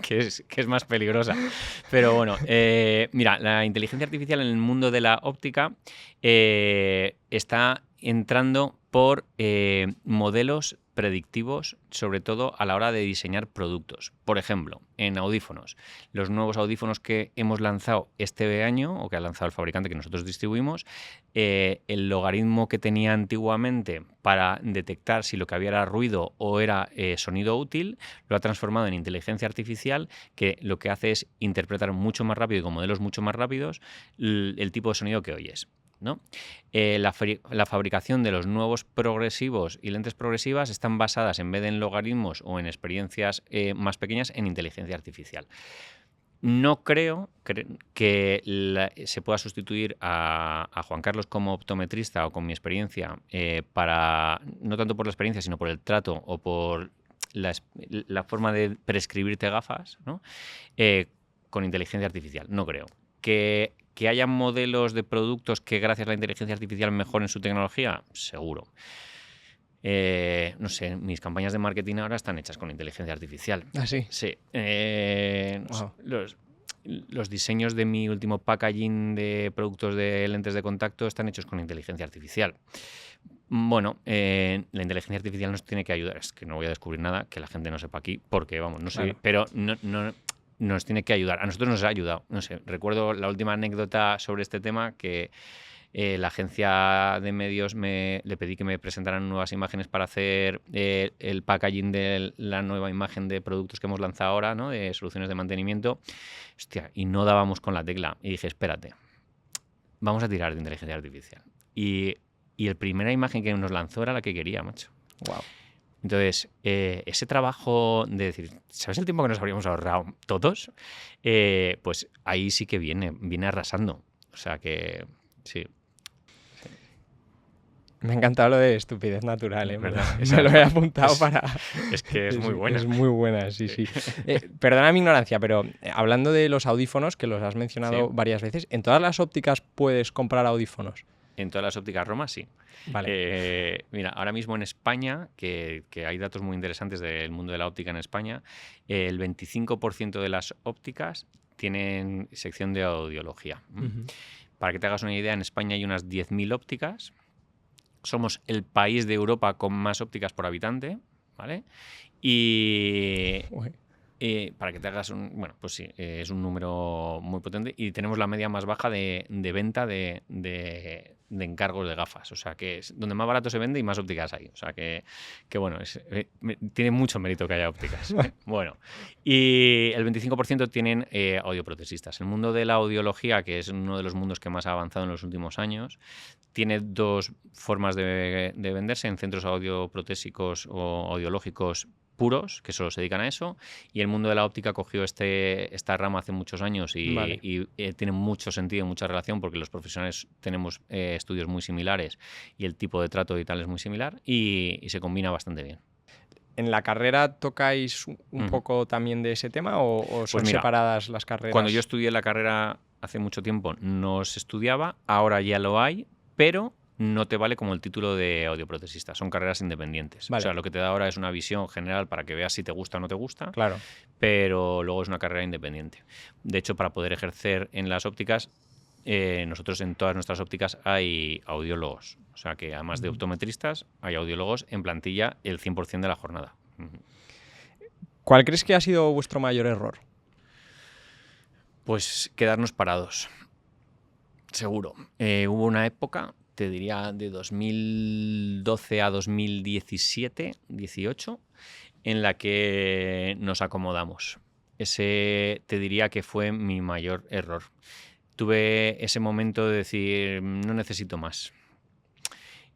Que es más peligrosa. Pero bueno, mira, la inteligencia artificial en el mundo de la óptica está entrando por modelos predictivos, sobre todo a la hora de diseñar productos. Por ejemplo, en audífonos. Los nuevos audífonos que hemos lanzado este año, o que ha lanzado el fabricante que nosotros distribuimos, el logaritmo que tenía antiguamente para detectar si lo que había era ruido o era sonido útil, lo ha transformado en inteligencia artificial que lo que hace es interpretar mucho más rápido y con modelos mucho más rápidos el tipo de sonido que oyes, ¿no? La fabricación de los nuevos progresivos y lentes progresivas están basadas, en vez de en logaritmos o en experiencias más pequeñas, en inteligencia artificial. No creo que se pueda sustituir a Juan Carlos como optometrista o con mi experiencia, no tanto por la experiencia, sino por el trato o por la forma de prescribirte gafas, ¿no? Con inteligencia artificial. No creo. ¿Que haya modelos de productos que gracias a la inteligencia artificial mejoren su tecnología? Seguro. No sé, mis campañas de marketing ahora están hechas con inteligencia artificial. ¿Ah, sí? Sí. Wow. Los diseños de mi último packaging de productos de lentes de contacto están hechos con inteligencia artificial. Bueno, la inteligencia artificial nos tiene que ayudar. Es que no voy a descubrir nada que la gente no sepa aquí, porque vamos, no sé, claro. Pero no nos tiene que ayudar. A nosotros nos ha ayudado. No sé, recuerdo la última anécdota sobre este tema que la agencia de medios le pedí que me presentaran nuevas imágenes para hacer el packaging de la nueva imagen de productos que hemos lanzado ahora, ¿no? De soluciones de mantenimiento. Hostia, y no dábamos con la tecla. Y dije, espérate, vamos a tirar de inteligencia artificial. Y la primera imagen que nos lanzó era la que quería, macho. Wow. Entonces, ese trabajo de decir, ¿sabes el tiempo que nos habríamos ahorrado todos? Pues ahí sí que viene arrasando. O sea que sí. Me ha encantado lo de estupidez natural, ¿eh? ¿Verdad? Me lo he apuntado para... Es que es muy buena. Es muy buena, sí, sí. Perdona mi ignorancia, pero hablando de los audífonos, que los has mencionado varias veces, ¿en todas las ópticas puedes comprar audífonos? En todas las ópticas Roma, sí. Vale. Mira, ahora mismo en España, que hay datos muy interesantes del mundo de la óptica en España, el 25% de las ópticas tienen sección de audiología. Para que te hagas una idea, en España hay unas 10.000 ópticas. Somos el país de Europa con más ópticas por habitante, ¿vale? Y para que te hagas un... Bueno, pues sí, es un número muy potente y tenemos la media más baja de venta de encargos de gafas. O sea, que es donde más barato se vende y más ópticas hay. O sea, que bueno, tiene mucho mérito que haya ópticas. Bueno, y el 25% tienen audioprotesistas. El mundo de la audiología, que es uno de los mundos que más ha avanzado en los últimos años, tiene dos formas de venderse: en centros audioprotésicos o audiológicos puros, que solo se dedican a eso, y el mundo de la óptica cogió esta rama hace muchos años y tiene mucho sentido, mucha relación, porque los profesionales tenemos estudios muy similares y el tipo de trato y tal es muy similar y se combina bastante bien. ¿En la carrera tocáis un poco también de ese tema o son Pues mira, separadas las carreras? Cuando yo estudié la carrera hace mucho tiempo no se estudiaba, ahora ya lo hay, pero no te vale como el título de audioprotesista. Son carreras independientes. Vale. O sea, lo que te da ahora es una visión general para que veas si te gusta o no te gusta, claro, pero luego es una carrera independiente. De hecho, para poder ejercer en las ópticas, nosotros en todas nuestras ópticas hay audiólogos. O sea, que además de optometristas, hay audiólogos en plantilla el 100% de la jornada. ¿Cuál crees que ha sido vuestro mayor error? Pues quedarnos parados. Seguro. Hubo una época, te diría de 2012 a 2017, 18, en la que nos acomodamos. Ese te diría que fue mi mayor error. Tuve ese momento de decir, no necesito más.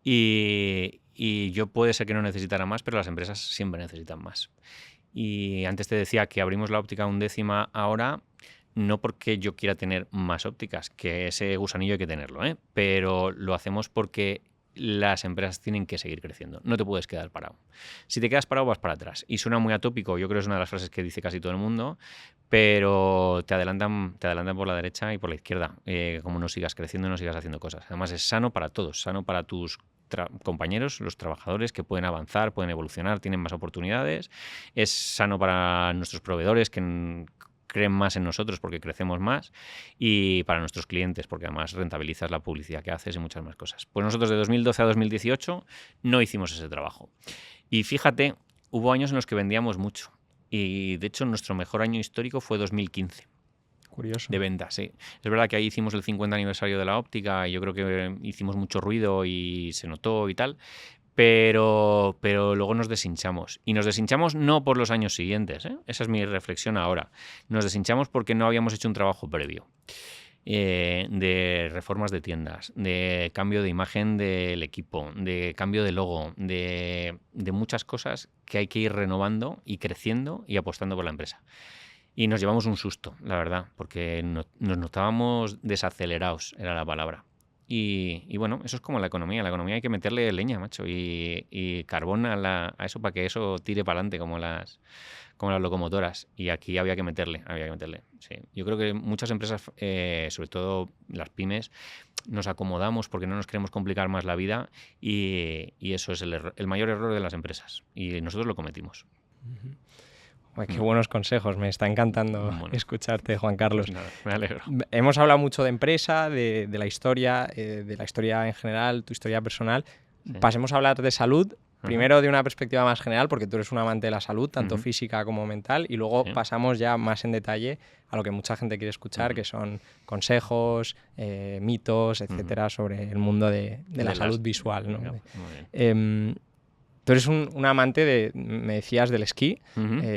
Y yo puede ser que no necesitara más, pero las empresas siempre necesitan más. Y antes te decía que abrimos la óptica 1/10 ahora, no porque yo quiera tener más ópticas, que ese gusanillo hay que tenerlo, pero lo hacemos porque las empresas tienen que seguir creciendo. No te puedes quedar parado. Si te quedas parado, vas para atrás. Y suena muy atópico, yo creo que es una de las frases que dice casi todo el mundo, pero te adelantan por la derecha y por la izquierda, como no sigas creciendo y no sigas haciendo cosas. Además es sano para todos, sano para tus compañeros, los trabajadores, que pueden avanzar, pueden evolucionar, tienen más oportunidades. Es sano para nuestros proveedores, que creen más en nosotros porque crecemos más, y para nuestros clientes porque además rentabilizas la publicidad que haces y muchas más cosas. Pues nosotros de 2012 a 2018 no hicimos ese trabajo. Y fíjate, hubo años en los que vendíamos mucho y de hecho nuestro mejor año histórico fue 2015. Curioso. De venta, sí. Es verdad que ahí hicimos el 50 aniversario de la óptica y yo creo que hicimos mucho ruido y se notó y tal, pero luego nos deshinchamos. Y nos deshinchamos no por los años siguientes, esa es mi reflexión ahora. Nos deshinchamos porque no habíamos hecho un trabajo previo de reformas de tiendas, de cambio de imagen del equipo, de cambio de logo, de muchas cosas que hay que ir renovando y creciendo y apostando por la empresa. Y nos llevamos un susto, la verdad, porque nos notábamos desacelerados, era la palabra. Y bueno, eso es como la economía. La economía hay que meterle leña, macho, y carbón a eso para que eso tire para adelante como las locomotoras. Y aquí había que meterle. Sí. Yo creo que muchas empresas, sobre todo las pymes, nos acomodamos porque no nos queremos complicar más la vida y eso es el mayor error de las empresas. Y nosotros lo cometimos. Qué buenos consejos, me está encantando escucharte, Juan Carlos. Pues nada, me alegro. Hemos hablado mucho de empresa, de la historia en general, tu historia personal. Sí. Pasemos a hablar de salud, primero de una perspectiva más general, porque tú eres un amante de la salud, tanto física como mental, y luego pasamos ya más en detalle a lo que mucha gente quiere escuchar, que son consejos, mitos, etcétera, sobre el mundo de la salud visual, ¿no? Tú eres un amante me decías, del esquí,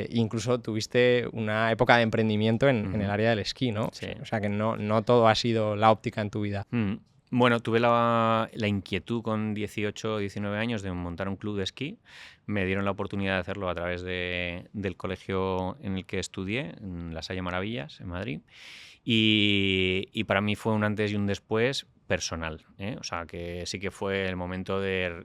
incluso tuviste una época de emprendimiento en el área del esquí, ¿no? Sí. O sea que no todo ha sido la óptica en tu vida. Bueno, tuve la inquietud con 18 o 19 años de montar un club de esquí. Me dieron la oportunidad de hacerlo a través del colegio en el que estudié, en La Salle Maravillas, en Madrid. Y para mí fue un antes y un después personal, ¿eh? O sea, que sí que fue el momento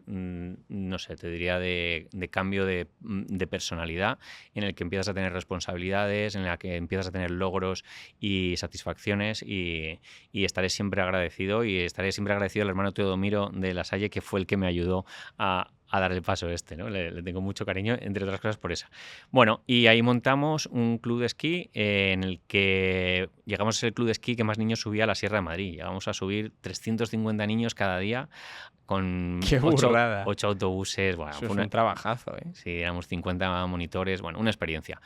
no sé, te diría de cambio de personalidad, en el que empiezas a tener responsabilidades, en la que empiezas a tener logros y satisfacciones, y estaré siempre agradecido al hermano Teodomiro de La Salle, que fue el que me ayudó a dar el paso ¿no? Le tengo mucho cariño, entre otras cosas por eso. Bueno, y ahí montamos un club de esquí en el que llegamos a ser el club de esquí que más niños subía a la Sierra de Madrid. Llegamos a subir 350 niños cada día con ¡Qué burrada! 8 autobuses. Bueno, Eso es un trabajazo, ¿eh? Sí, éramos 50 monitores, bueno, una experiencia.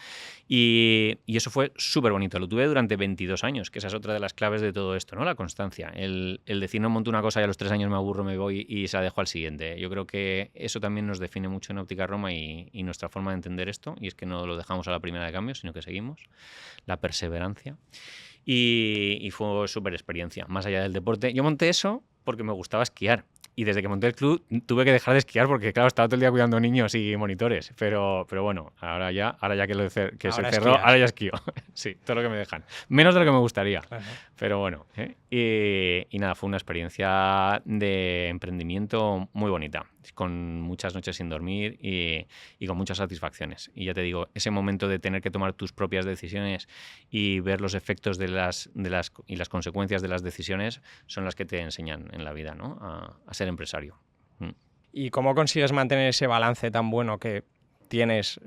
Y eso fue súper bonito. Lo tuve durante 22 años, que esa es otra de las claves de todo esto, ¿no? La constancia. El decir no monto una cosa y a los 3 años me aburro, me voy y se la dejo al siguiente. Yo creo que eso también nos define mucho en Óptica Roma y nuestra forma de entender esto. Y es que no lo dejamos a la primera de cambio, sino que seguimos. La perseverancia. Y fue súper experiencia, más allá del deporte. Yo monté eso porque me gustaba esquiar. Y desde que monté el club tuve que dejar de esquiar porque, claro, estaba todo el día cuidando niños y monitores. Pero bueno, ahora ya que se cerró, ahora ya esquío. Sí, todo lo que me dejan. Menos de lo que me gustaría. Claro. Pero bueno, y nada, fue una experiencia de emprendimiento muy bonita, con muchas noches sin dormir y con muchas satisfacciones. Y ya te digo, ese momento de tener que tomar tus propias decisiones y ver los efectos y las consecuencias de las decisiones son las que te enseñan en la vida, ¿no? A ser empresario. ¿Y cómo consigues mantener ese balance tan bueno que tienes?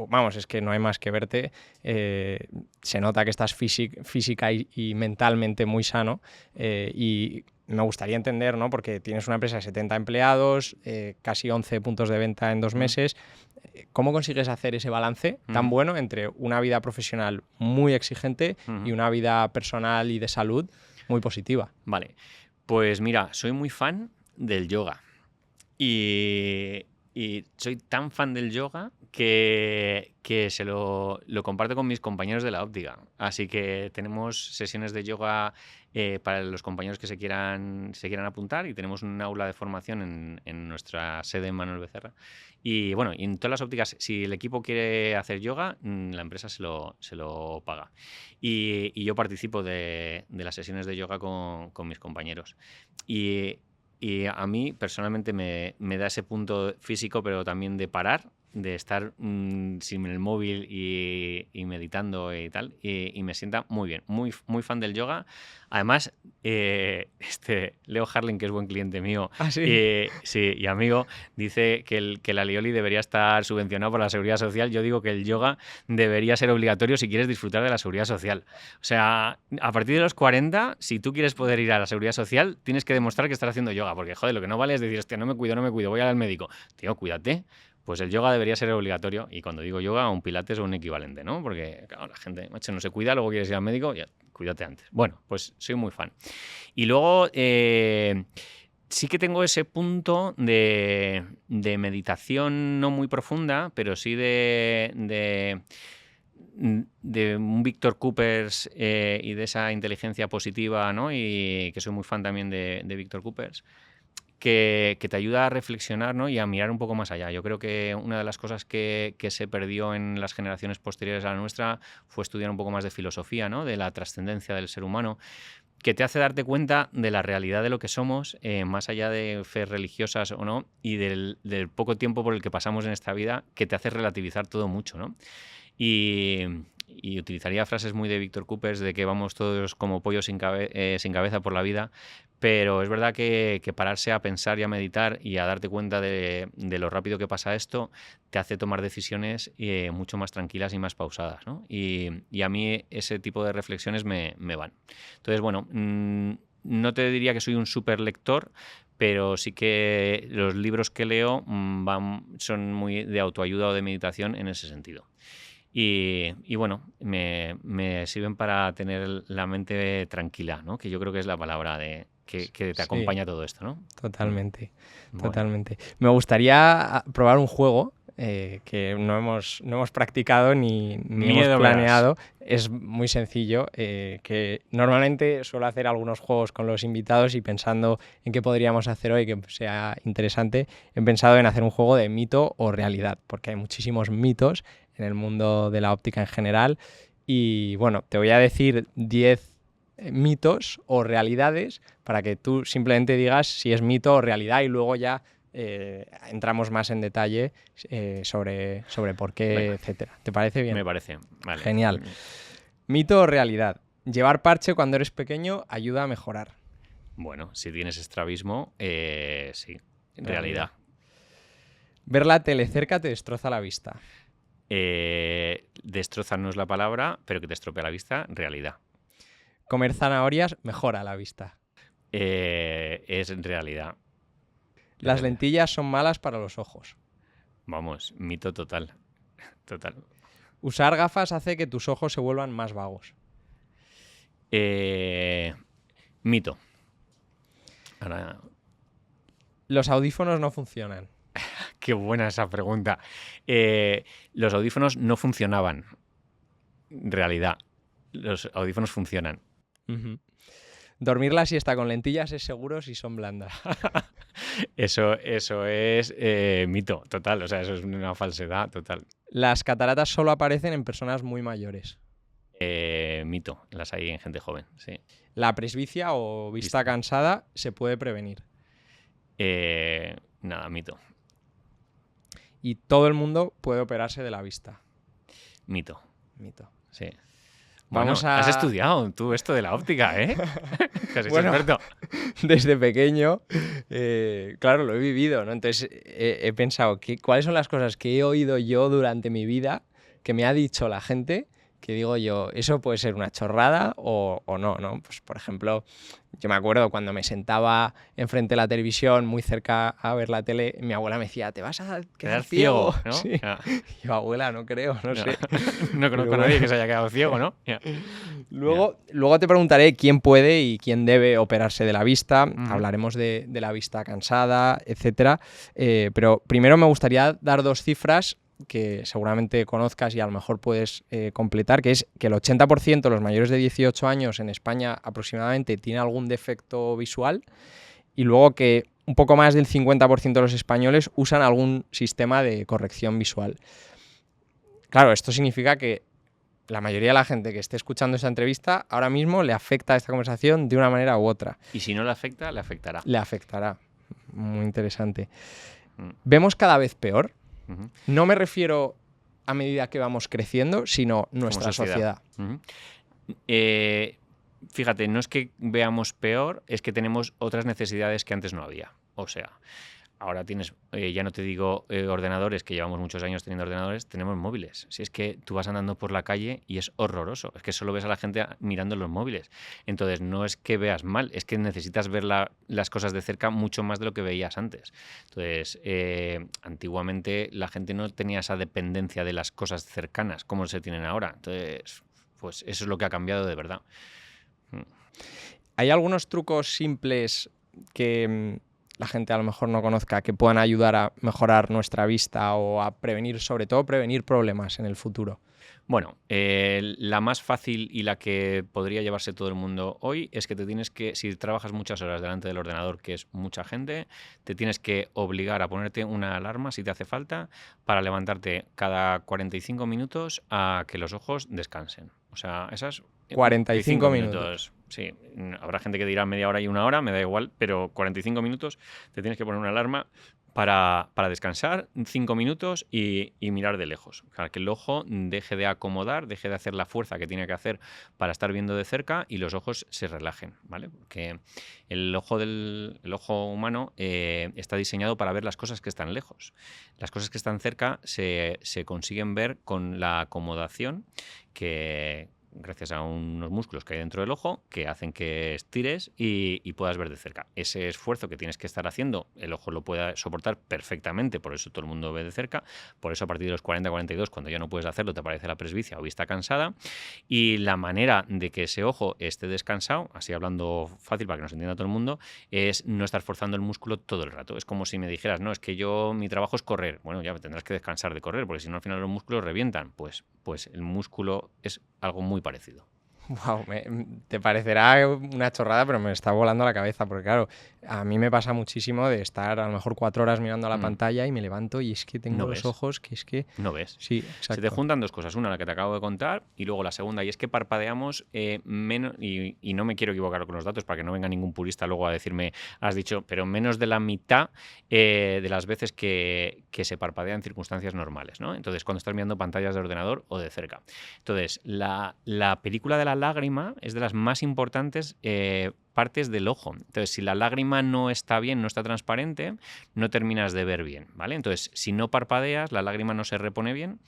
Vamos, es que no hay más que verte. Se nota que estás física y mentalmente muy sano. Y me gustaría entender, ¿no? Porque tienes una empresa de 70 empleados, casi 11 puntos de venta en 2 meses. ¿Cómo consigues hacer ese balance tan bueno entre una vida profesional muy exigente y una vida personal y de salud muy positiva? Vale. Pues mira, soy muy fan del yoga y soy tan fan del yoga que se lo comparto con mis compañeros de la óptica. Así que tenemos sesiones de yoga para los compañeros que se quieran apuntar, y tenemos un aula de formación en nuestra sede en Manuel Becerra. Y bueno, y en todas las ópticas, si el equipo quiere hacer yoga, la empresa se lo paga. Y yo participo de las sesiones de yoga con mis compañeros. Y a mí personalmente me da ese punto físico, pero también de parar, de estar sin el móvil y meditando y tal, y me sienta muy bien, muy, muy fan del yoga. Además, Leo Harling, que es buen cliente mío, sí, y amigo, dice que el alioli debería estar subvencionado por la Seguridad Social. Yo digo que el yoga debería ser obligatorio si quieres disfrutar de la Seguridad Social. O sea, a partir de los 40, si tú quieres poder ir a la Seguridad Social, tienes que demostrar que estás haciendo yoga, porque, joder, lo que no vale es decir, hostia, no me cuido, voy al médico. Tío, cuídate. Pues el yoga debería ser obligatorio, y cuando digo yoga, un pilates o un equivalente, ¿no? Porque, claro, la gente, macho, no se cuida, luego quieres ir al médico, ya, cuídate antes. Bueno, pues soy muy fan. Y luego sí que tengo ese punto de meditación no muy profunda, pero sí de un Víctor Coopers y de esa inteligencia positiva, ¿no? Y que soy muy fan también de Víctor Coopers, que te ayuda a reflexionar, ¿no? Y a mirar un poco más allá. Yo creo que una de las cosas que se perdió en las generaciones posteriores a la nuestra fue estudiar un poco más de filosofía, ¿no? De la trascendencia del ser humano, que te hace darte cuenta de la realidad de lo que somos, más allá de fe religiosas o no, y del poco tiempo por el que pasamos en esta vida, que te hace relativizar todo mucho, ¿no? Y utilizaría frases muy de Víctor Coopers, de que vamos todos como pollos sin cabeza por la vida, pero es verdad que pararse a pensar y a meditar y a darte cuenta de lo rápido que pasa esto te hace tomar decisiones mucho más tranquilas y más pausadas, ¿no? Y a mí ese tipo de reflexiones me van. Entonces, bueno, no te diría que soy un súper lector, pero sí que los libros que leo son muy de autoayuda o de meditación en ese sentido. Y bueno, me sirven para tener la mente tranquila, ¿no? Que yo creo que es la palabra que te acompaña todo esto, ¿no? Totalmente, Bueno. totalmente. Me gustaría probar un juego que no hemos practicado ni hemos Miedo planeado. Es muy sencillo, que normalmente suelo hacer algunos juegos con los invitados y pensando en qué podríamos hacer hoy que sea interesante, he pensado en hacer un juego de mito o realidad, porque hay muchísimos mitos en el mundo de la óptica en general. Y bueno, te voy a decir 10 mitos o realidades para que tú simplemente digas si es mito o realidad y luego ya entramos más en detalle sobre por qué, Venga. etcétera. ¿Te parece bien? Me parece. Vale. Genial. Mito o realidad. Llevar parche cuando eres pequeño ayuda a mejorar. Bueno, si tienes estrabismo, sí. Realidad. Ver la tele cerca te destroza la vista. Destroza no es la palabra, pero que te estropea la vista, realidad. Comer zanahorias mejora la vista. Es realidad. Las lentillas son malas para los ojos. Vamos, mito total. Total. Usar gafas hace que tus ojos se vuelvan más vagos. Mito. Ahora, Los audífonos no funcionan. qué buena esa pregunta. Los audífonos no funcionaban. Realidad. Los audífonos funcionan. Uh-huh. Dormir la siesta con lentillas es seguro si son blandas. Eso es mito total. O sea, eso es una falsedad total. Las cataratas solo aparecen en personas muy mayores. Mito. Las hay en gente joven, sí. La presbicia o vista cansada se puede prevenir. Nada, mito. Y todo el mundo puede operarse de la vista. Mito. Mito. Sí. Vamos bueno, a... Has estudiado tú esto de la óptica, ¿eh? Que has sido Bueno, experto. Desde pequeño, claro, lo he vivido, ¿no? Entonces he pensado, ¿cuáles son las cosas que he oído yo durante mi vida que me ha dicho la gente que digo yo, eso puede ser una chorrada o no, ¿no? Pues, por ejemplo, yo me acuerdo cuando me sentaba enfrente de la televisión, muy cerca a ver la tele, mi abuela me decía, ¿te vas a quedar ciego? ¿no? Sí. Ya. Yo, abuela, no creo, no sé. No conozco a Pero nadie que se haya quedado ciego, ¿no? Ya. Luego te preguntaré quién puede y quién debe operarse de la vista. Ujú. Hablaremos de la vista cansada, etcétera. Pero primero me gustaría dar 2 cifras que seguramente conozcas y a lo mejor puedes completar, que es que el 80% de los mayores de 18 años en España aproximadamente tiene algún defecto visual y luego que un poco más del 50% de los españoles usan algún sistema de corrección visual. Claro, esto significa que la mayoría de la gente que esté escuchando esta entrevista ahora mismo le afecta esta conversación de una manera u otra. Y si no le afecta, le afectará. Le afectará. Muy interesante. Mm. ¿Vemos cada vez peor? Ujú. No me refiero a medida que vamos creciendo, sino nuestra sociedad. Ujú. Fíjate, no es que veamos peor, es que tenemos otras necesidades que antes no había. O sea, ahora tienes, ya no te digo ordenadores, que llevamos muchos años teniendo ordenadores, tenemos móviles. Si es que tú vas andando por la calle y es horroroso, es que solo ves a la gente mirando los móviles. Entonces, no es que veas mal, es que necesitas ver las cosas de cerca mucho más de lo que veías antes. Entonces, antiguamente la gente no tenía esa dependencia de las cosas cercanas como se tienen ahora. Entonces, pues eso es lo que ha cambiado de verdad. ¿Hay algunos trucos simples que la gente a lo mejor no conozca que puedan ayudar a mejorar nuestra vista o a prevenir, sobre todo, prevenir problemas en el futuro? Bueno, la más fácil y la que podría llevarse todo el mundo hoy es que si trabajas muchas horas delante del ordenador, que es mucha gente, te tienes que obligar a ponerte una alarma si te hace falta para levantarte cada 45 minutos a que los ojos descansen. O sea, esas 45 minutos. Sí, habrá gente que dirá media hora y una hora, me da igual, pero 45 minutos te tienes que poner una alarma para descansar 5 minutos y mirar de lejos. Para que el ojo deje de acomodar, deje de hacer la fuerza que tiene que hacer para estar viendo de cerca y los ojos se relajen, ¿vale? Porque el ojo humano está diseñado para ver las cosas que están lejos. Las cosas que están cerca se consiguen ver con la acomodación que gracias a unos músculos que hay dentro del ojo que hacen que estires y puedas ver de cerca. Ese esfuerzo que tienes que estar haciendo, el ojo lo puede soportar perfectamente, por eso todo el mundo ve de cerca, por eso a partir de los 40-42, cuando ya no puedes hacerlo, te aparece la presbicia o vista cansada, y la manera de que ese ojo esté descansado, así hablando fácil para que nos entienda todo el mundo, es no estar forzando el músculo todo el rato. Es como si me dijeras, no, es que mi trabajo es correr. Bueno, ya tendrás que descansar de correr, porque si no al final los músculos revientan. Pues el músculo es algo muy parecido. Wow, te parecerá una chorrada, pero me está volando la cabeza, porque claro, a mí me pasa muchísimo de estar a lo mejor 4 horas mirando a la pantalla y me levanto y es que tengo ¿No los ves? ojos que es que... ¿No ves? Sí, Se te exacto. juntan dos cosas. Una, la que te acabo de contar, y luego la segunda, y es que parpadeamos menos, y no me quiero equivocar con los datos para que no venga ningún purista luego a decirme, has dicho, pero menos de la mitad de las veces que se parpadea en circunstancias normales, ¿no? Entonces, cuando estás mirando pantallas de ordenador o de cerca. Entonces, la película de la lágrima es de las más importantes partes del ojo. Entonces, si la lágrima no está bien, no está transparente, no terminas de ver bien, ¿vale? Entonces, si no parpadeas, la lágrima no se repone bien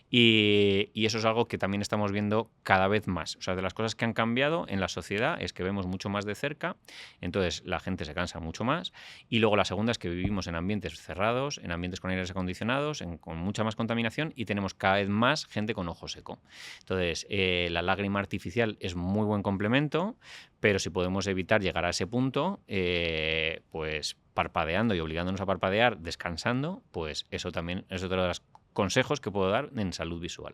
y eso es algo que también estamos viendo cada vez más. O sea, de las cosas que han cambiado en la sociedad es que vemos mucho más de cerca, entonces la gente se cansa mucho más, y luego la segunda es que vivimos en ambientes cerrados, en ambientes con aires acondicionados, con mucha más contaminación, y tenemos cada vez más gente con ojo seco. Entonces, la lágrima artificial es muy buen complemento, pero si podemos evitar llegar a ese punto, pues parpadeando y obligándonos a parpadear, descansando, pues eso también es otro de los consejos que puedo dar en salud visual.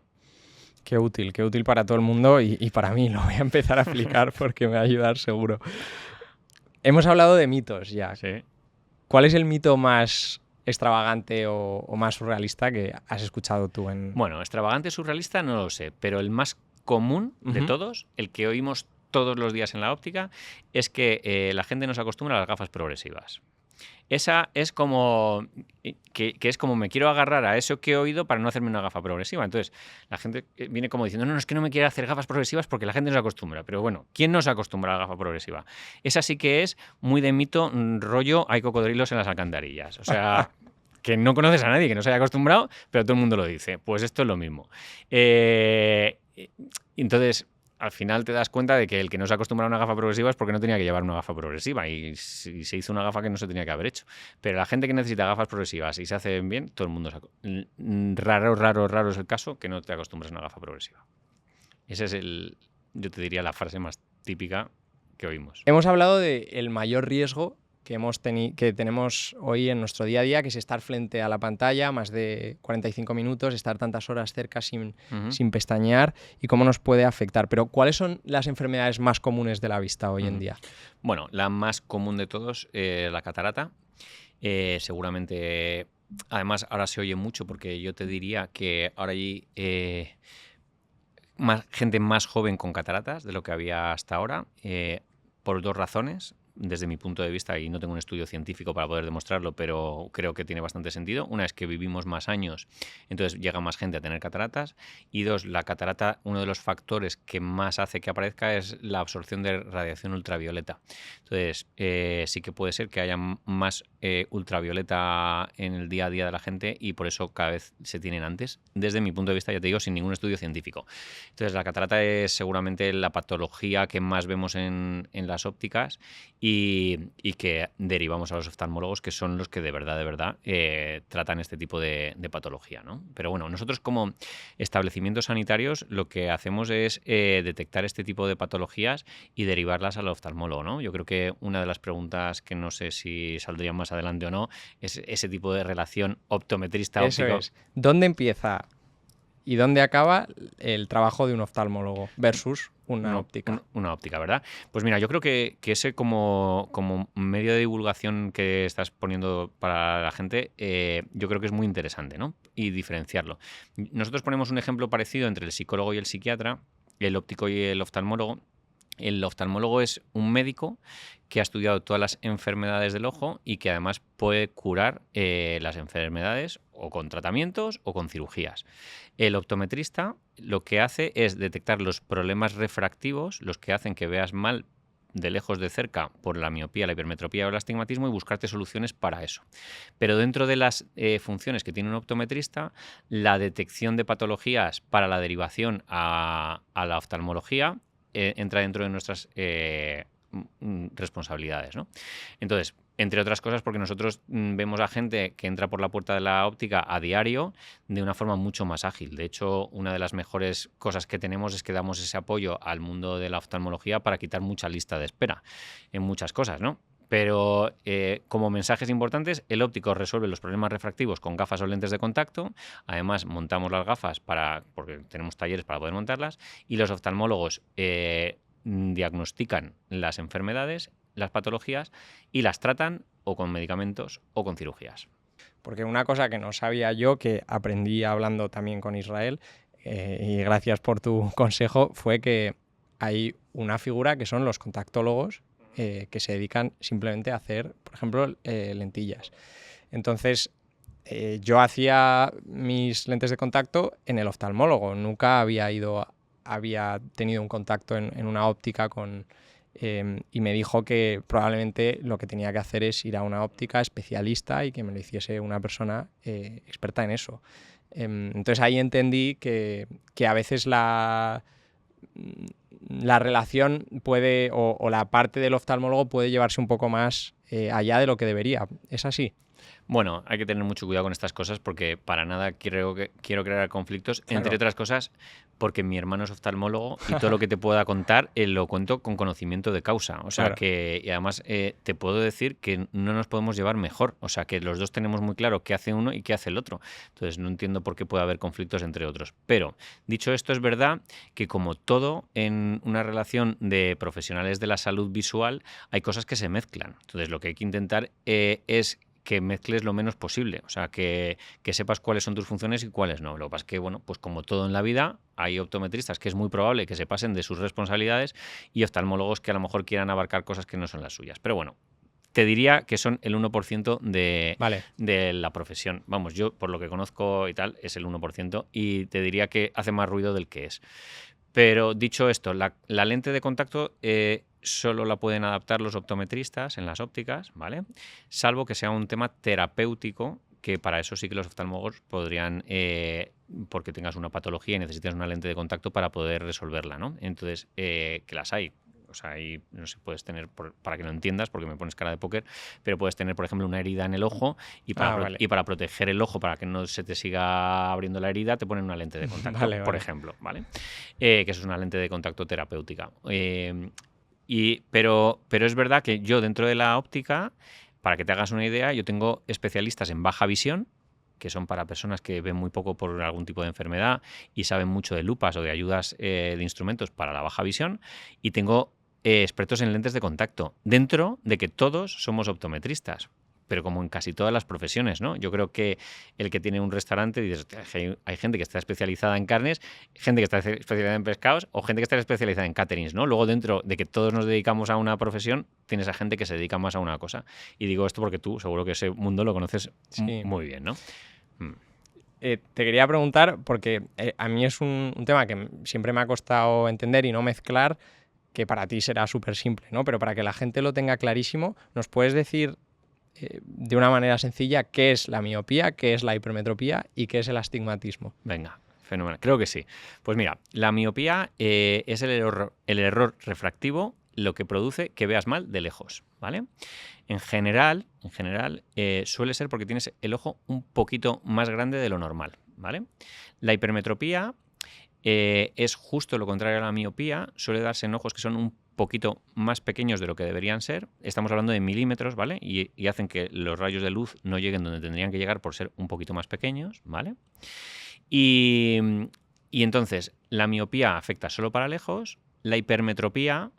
Qué útil para todo el mundo y para mí. Lo voy a empezar a aplicar porque me va a ayudar seguro. Hemos hablado de mitos ya. Sí. ¿Cuál es el mito más extravagante o más surrealista que has escuchado tú en...? Bueno, extravagante, surrealista, no lo sé, pero el más común de todos, el que oímos todos los días en la óptica, es que la gente no se acostumbra a las gafas progresivas. Esa es como que es como me quiero agarrar a eso que he oído para no hacerme una gafa progresiva. Entonces, la gente viene como diciendo, no, es que no me quiero hacer gafas progresivas porque la gente no se acostumbra. Pero bueno, ¿quién no se acostumbra a la gafa progresiva? Esa sí que es muy de mito, rollo, hay cocodrilos en las alcantarillas. O sea... que no conoces a nadie que no se haya acostumbrado, pero todo el mundo lo dice. Pues esto es lo mismo. Entonces, al final te das cuenta de que el que no se acostumbra a una gafa progresiva es porque no tenía que llevar una gafa progresiva y se hizo una gafa que no se tenía que haber hecho. Pero la gente que necesita gafas progresivas y se hacen bien, todo el mundo raro es el caso que no te acostumbras a una gafa progresiva. Ese es yo te diría, la frase más típica que oímos. Hemos hablado del mayor riesgo que tenemos hoy en nuestro día a día, que es estar frente a la pantalla más de 45 minutos, estar tantas horas cerca sin pestañear y cómo nos puede afectar. Pero ¿cuáles son las enfermedades más comunes de la vista hoy en día? Bueno, la más común de todos, la catarata. Seguramente, además ahora se oye mucho porque yo te diría que ahora hay gente más joven con cataratas de lo que había hasta ahora, por dos razones. Desde mi punto de vista, y no tengo un estudio científico para poder demostrarlo, pero creo que tiene bastante sentido. Una es que vivimos más años, entonces llega más gente a tener cataratas. Y dos, la catarata, uno de los factores que más hace que aparezca es la absorción de radiación ultravioleta. Entonces, sí que puede ser que haya más ultravioleta en el día a día de la gente y por eso cada vez se tienen antes. Desde mi punto de vista, ya te digo, sin ningún estudio científico. Entonces, la catarata es seguramente la patología que más vemos en las ópticas y que derivamos a los oftalmólogos, que son los que de verdad tratan este tipo de patología, ¿no? Pero bueno, nosotros como establecimientos sanitarios lo que hacemos es detectar este tipo de patologías y derivarlas al oftalmólogo, ¿no? Yo creo que una de las preguntas que no sé si saldrían más adelante o no es ese tipo de relación optometrista-óptico. Eso es. ¿Dónde empieza y dónde acaba el trabajo de un oftalmólogo versus una óptica? Una óptica, ¿verdad? Pues mira, yo creo que ese como medio de divulgación que estás poniendo para la gente, yo creo que es muy interesante, ¿no? Y diferenciarlo. Nosotros ponemos un ejemplo parecido entre el psicólogo y el psiquiatra, el óptico y el oftalmólogo. El oftalmólogo es un médico que ha estudiado todas las enfermedades del ojo y que además puede curar las enfermedades o con tratamientos o con cirugías. El optometrista lo que hace es detectar los problemas refractivos, los que hacen que veas mal de lejos, de cerca, por la miopía, la hipermetropía o el astigmatismo y buscarte soluciones para eso. Pero dentro de las funciones que tiene un optometrista, la detección de patologías para la derivación a la oftalmología entra dentro de nuestras responsabilidades, ¿no? Entonces, entre otras cosas, porque nosotros vemos a gente que entra por la puerta de la óptica a diario de una forma mucho más ágil. De hecho, una de las mejores cosas que tenemos es que damos ese apoyo al mundo de la oftalmología para quitar mucha lista de espera en muchas cosas, ¿no? Pero como mensajes importantes, el óptico resuelve los problemas refractivos con gafas o lentes de contacto. Además, montamos las gafas porque tenemos talleres para poder montarlas. Y los oftalmólogos diagnostican las enfermedades, las patologías, y las tratan o con medicamentos o con cirugías. Porque una cosa que no sabía yo, que aprendí hablando también con Israel, y gracias por tu consejo, fue que hay una figura que son los contactólogos, que se dedican simplemente a hacer, por ejemplo, lentillas. Entonces, yo hacía mis lentes de contacto en el oftalmólogo, nunca había tenido un contacto en una óptica y me dijo que probablemente lo que tenía que hacer es ir a una óptica especialista y que me lo hiciese una persona experta en eso. Entonces ahí entendí que a veces la relación puede, o la parte del oftalmólogo puede llevarse un poco más allá de lo que debería. ¿Es así? Bueno, hay que tener mucho cuidado con estas cosas porque para nada quiero crear conflictos, Claro. entre otras cosas porque mi hermano es oftalmólogo y todo lo que te pueda contar lo cuento con conocimiento de causa. O sea, Claro. y además te puedo decir que no nos podemos llevar mejor. O sea, que los dos tenemos muy claro qué hace uno y qué hace el otro. Entonces no entiendo por qué puede haber conflictos entre otros. Pero, dicho esto, es verdad que como todo en una relación de profesionales de la salud visual, hay cosas que se mezclan. Entonces lo que hay que intentar es que mezcles lo menos posible, o sea, que sepas cuáles son tus funciones y cuáles no. Lo que pasa es que, bueno, pues como todo en la vida, hay optometristas que es muy probable que se pasen de sus responsabilidades y oftalmólogos que a lo mejor quieran abarcar cosas que no son las suyas. Pero bueno, te diría que son el 1% de la profesión. Vamos, yo por lo que conozco y tal, es el 1% y te diría que hace más ruido del que es. Pero dicho esto, la lente de contacto solo la pueden adaptar los optometristas en las ópticas, ¿vale? Salvo que sea un tema terapéutico, que para eso sí que los oftalmólogos podrían, porque tengas una patología y necesitas una lente de contacto para poder resolverla, ¿no? Entonces, que las hay. O sea, ahí no sé, puedes tener, para que lo entiendas, porque me pones cara de póker, pero puedes tener, por ejemplo, una herida en el ojo y para proteger el ojo, para que no se te siga abriendo la herida, te ponen una lente de contacto, por ejemplo, ¿vale? Que eso es una lente de contacto terapéutica. Pero es verdad que yo dentro de la óptica, para que te hagas una idea, yo tengo especialistas en baja visión, que son para personas que ven muy poco por algún tipo de enfermedad y saben mucho de lupas o de ayudas de instrumentos para la baja visión, y tengo expertos en lentes de contacto, dentro de que todos somos optometristas, pero como en casi todas las profesiones, ¿no? Yo creo que el que tiene un restaurante, dices, hay gente que está especializada en carnes, gente que está especializada en pescados o gente que está especializada en caterings, ¿no? Luego, dentro de que todos nos dedicamos a una profesión, tienes a gente que se dedica más a una cosa. Y digo esto porque tú seguro que ese mundo lo conoces muy bien, ¿no? Te quería preguntar, porque a mí es un tema que siempre me ha costado entender y no mezclar, que para ti será súper simple, ¿no? Pero para que la gente lo tenga clarísimo, ¿nos puedes decir de una manera sencilla qué es la miopía, qué es la hipermetropía y qué es el astigmatismo? Venga, fenomenal. Creo que sí. Pues mira, la miopía es el error refractivo, lo que produce que veas mal de lejos, ¿vale? En general, suele ser porque tienes el ojo un poquito más grande de lo normal, ¿vale? La hipermetropía es justo lo contrario a la miopía, suele darse en ojos que son un poquito más pequeños de lo que deberían ser. Estamos hablando de milímetros, ¿vale? Y hacen que los rayos de luz no lleguen donde tendrían que llegar por ser un poquito más pequeños, ¿vale? Y entonces, la miopía afecta solo para lejos, la hipermetropía,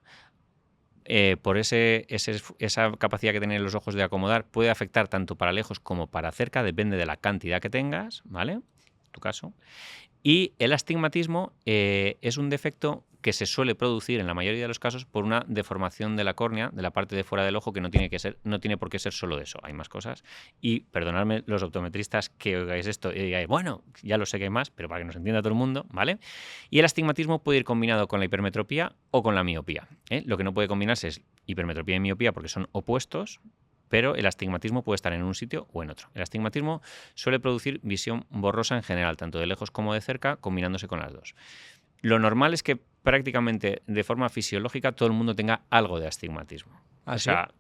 por esa capacidad que tienen los ojos de acomodar, puede afectar tanto para lejos como para cerca, depende de la cantidad que tengas, ¿vale? En tu caso. Y el astigmatismo es un defecto que se suele producir en la mayoría de los casos por una deformación de la córnea, de la parte de fuera del ojo, que no tiene por qué ser solo eso, hay más cosas. Y perdonadme los optometristas que oigáis esto y digáis, bueno, ya lo sé que hay más, pero para que nos entienda todo el mundo, ¿vale? Y el astigmatismo puede ir combinado con la hipermetropía o con la miopía, ¿eh? Lo que no puede combinarse es hipermetropía y miopía porque son opuestos, pero el astigmatismo puede estar en un sitio o en otro. El astigmatismo suele producir visión borrosa en general, tanto de lejos como de cerca, combinándose con las dos. Lo normal es que prácticamente de forma fisiológica todo el mundo tenga algo de astigmatismo. ¿Ah, O sí? sea,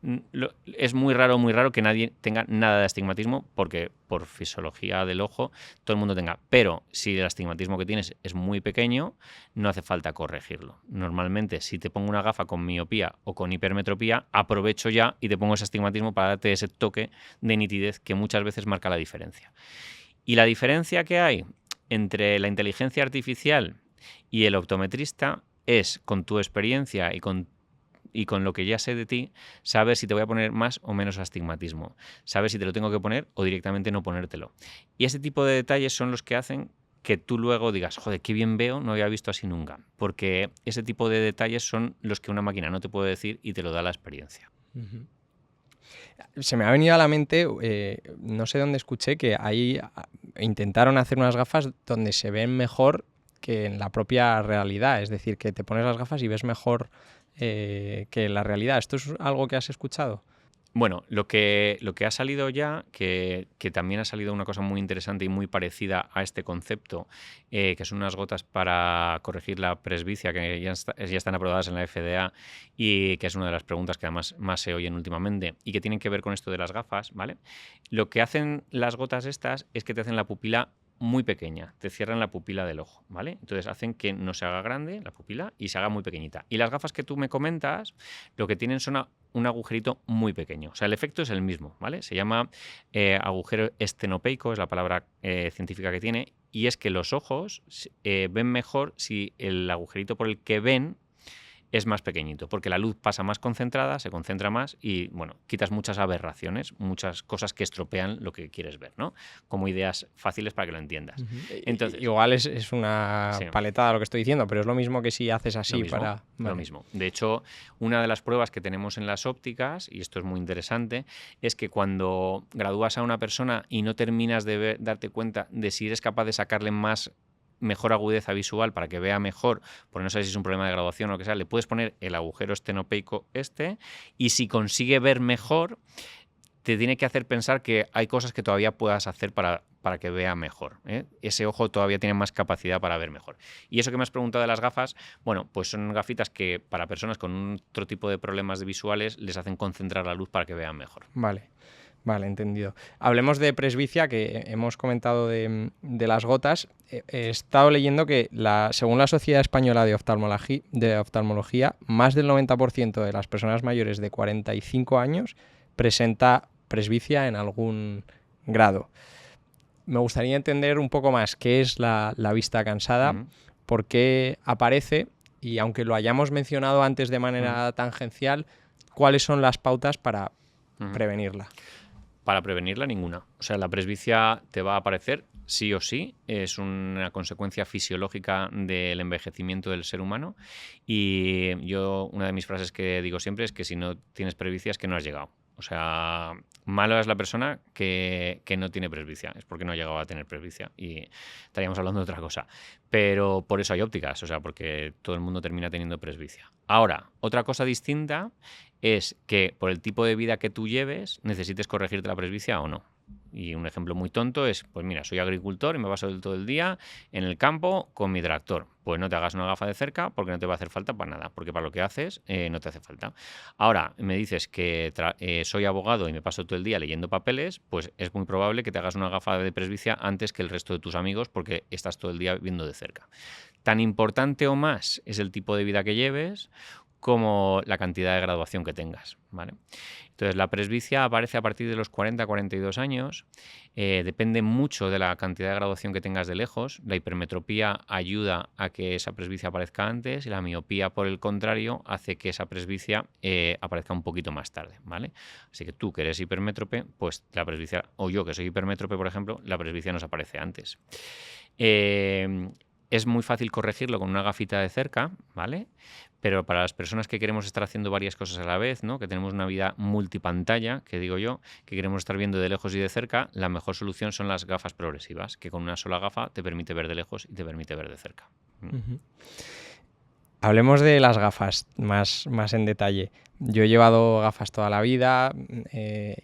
es muy raro que nadie tenga nada de astigmatismo porque por fisiología del ojo todo el mundo tenga. Pero si el astigmatismo que tienes es muy pequeño, no hace falta corregirlo. Normalmente, si te pongo una gafa con miopía o con hipermetropía, aprovecho ya y te pongo ese astigmatismo para darte ese toque de nitidez que muchas veces marca la diferencia. Y la diferencia que hay entre la inteligencia artificial y el optometrista es, con tu experiencia y con lo que ya sé de ti, saber si te voy a poner más o menos astigmatismo, saber si te lo tengo que poner o directamente no ponértelo. Y ese tipo de detalles son los que hacen que tú luego digas, joder, qué bien veo, no había visto así nunca. Porque ese tipo de detalles son los que una máquina no te puede decir y te lo da la experiencia. Uh-huh. Se me ha venido a la mente, no sé dónde escuché, que ahí intentaron hacer unas gafas donde se ven mejor que en la propia realidad. Es decir, que te pones las gafas y ves mejor que la realidad. ¿Esto es algo que has escuchado? Bueno, lo que ha salido ya, que también ha salido una cosa muy interesante y muy parecida a este concepto, que son unas gotas para corregir la presbicia, que ya están aprobadas en la FDA y que es una de las preguntas que además más se oyen últimamente y que tienen que ver con esto de las gafas, ¿vale? Lo que hacen las gotas estas es que te hacen la pupila muy pequeña, te cierran la pupila del ojo, ¿vale? Entonces hacen que no se haga grande la pupila y se haga muy pequeñita. Y las gafas que tú me comentas, lo que tienen son un agujerito muy pequeño. O sea, el efecto es el mismo, ¿vale? Se llama agujero estenopeico, es la palabra científica que tiene, y es que los ojos ven mejor si el agujerito por el que ven es más pequeñito, porque la luz pasa más concentrada, se concentra más y, bueno, quitas muchas aberraciones, muchas cosas que estropean lo que quieres ver, ¿no? Como ideas fáciles para que lo entiendas. Uh-huh. Entonces, igual es una sí, paletada lo que estoy diciendo, pero es lo mismo que si haces así lo mismo, para... Vale. Lo mismo. De hecho, una de las pruebas que tenemos en las ópticas, y esto es muy interesante, es que cuando gradúas a una persona y no terminas de darte cuenta de si eres capaz de sacarle mejor agudeza visual para que vea mejor, porque no sabes si es un problema de graduación o lo que sea, le puedes poner el agujero estenopeico y si consigue ver mejor, te tiene que hacer pensar que hay cosas que todavía puedas hacer para que vea mejor, ¿eh? Ese ojo todavía tiene más capacidad para ver mejor. Y eso que me has preguntado de las gafas, bueno, pues son gafitas que para personas con otro tipo de problemas visuales les hacen concentrar la luz para que vean mejor. Vale, entendido. Hablemos de presbicia, que hemos comentado de las gotas. He estado leyendo que según la Sociedad Española de Oftalmología, más del 90% de las personas mayores de 45 años presenta presbicia en algún grado. Me gustaría entender un poco más qué es la vista cansada, por qué aparece y, aunque lo hayamos mencionado antes de manera tangencial, ¿cuáles son las pautas para prevenirla? Para prevenirla, ninguna. O sea, la presbicia te va a aparecer sí o sí, es una consecuencia fisiológica del envejecimiento del ser humano y una de mis frases que digo siempre es que si no tienes presbicia es que no has llegado. O sea, malo es la persona que no tiene presbicia, es porque no ha llegado a tener presbicia y estaríamos hablando de otra cosa. Pero por eso hay ópticas, o sea, porque todo el mundo termina teniendo presbicia. Ahora, otra cosa distinta es que por el tipo de vida que tú lleves necesites corregirte la presbicia o no. Y un ejemplo muy tonto es, pues mira, soy agricultor y me paso todo el día en el campo con mi tractor. Pues no te hagas una gafa de cerca porque no te va a hacer falta para nada, porque para lo que haces no te hace falta. Ahora, me dices que soy abogado y me paso todo el día leyendo papeles, pues es muy probable que te hagas una gafa de presbicia antes que el resto de tus amigos porque estás todo el día viendo de cerca. Tan importante o más es el tipo de vida que lleves como la cantidad de graduación que tengas, ¿vale? Entonces, la presbicia aparece a partir de los 40-42 años, depende mucho de la cantidad de graduación que tengas de lejos. La hipermetropía ayuda a que esa presbicia aparezca antes y la miopía, por el contrario, hace que esa presbicia aparezca un poquito más tarde, ¿vale? Así que tú, que eres hipermétrope, pues la presbicia, o yo que soy hipermétrope, por ejemplo, la presbicia nos aparece antes. es muy fácil corregirlo con una gafita de cerca, ¿vale? Pero para las personas que queremos estar haciendo varias cosas a la vez, ¿no? Que tenemos una vida multipantalla, que digo yo, que queremos estar viendo de lejos y de cerca, la mejor solución son las gafas progresivas, que con una sola gafa te permite ver de lejos y te permite ver de cerca. Hablemos de las gafas más en detalle. Yo he llevado gafas toda la vida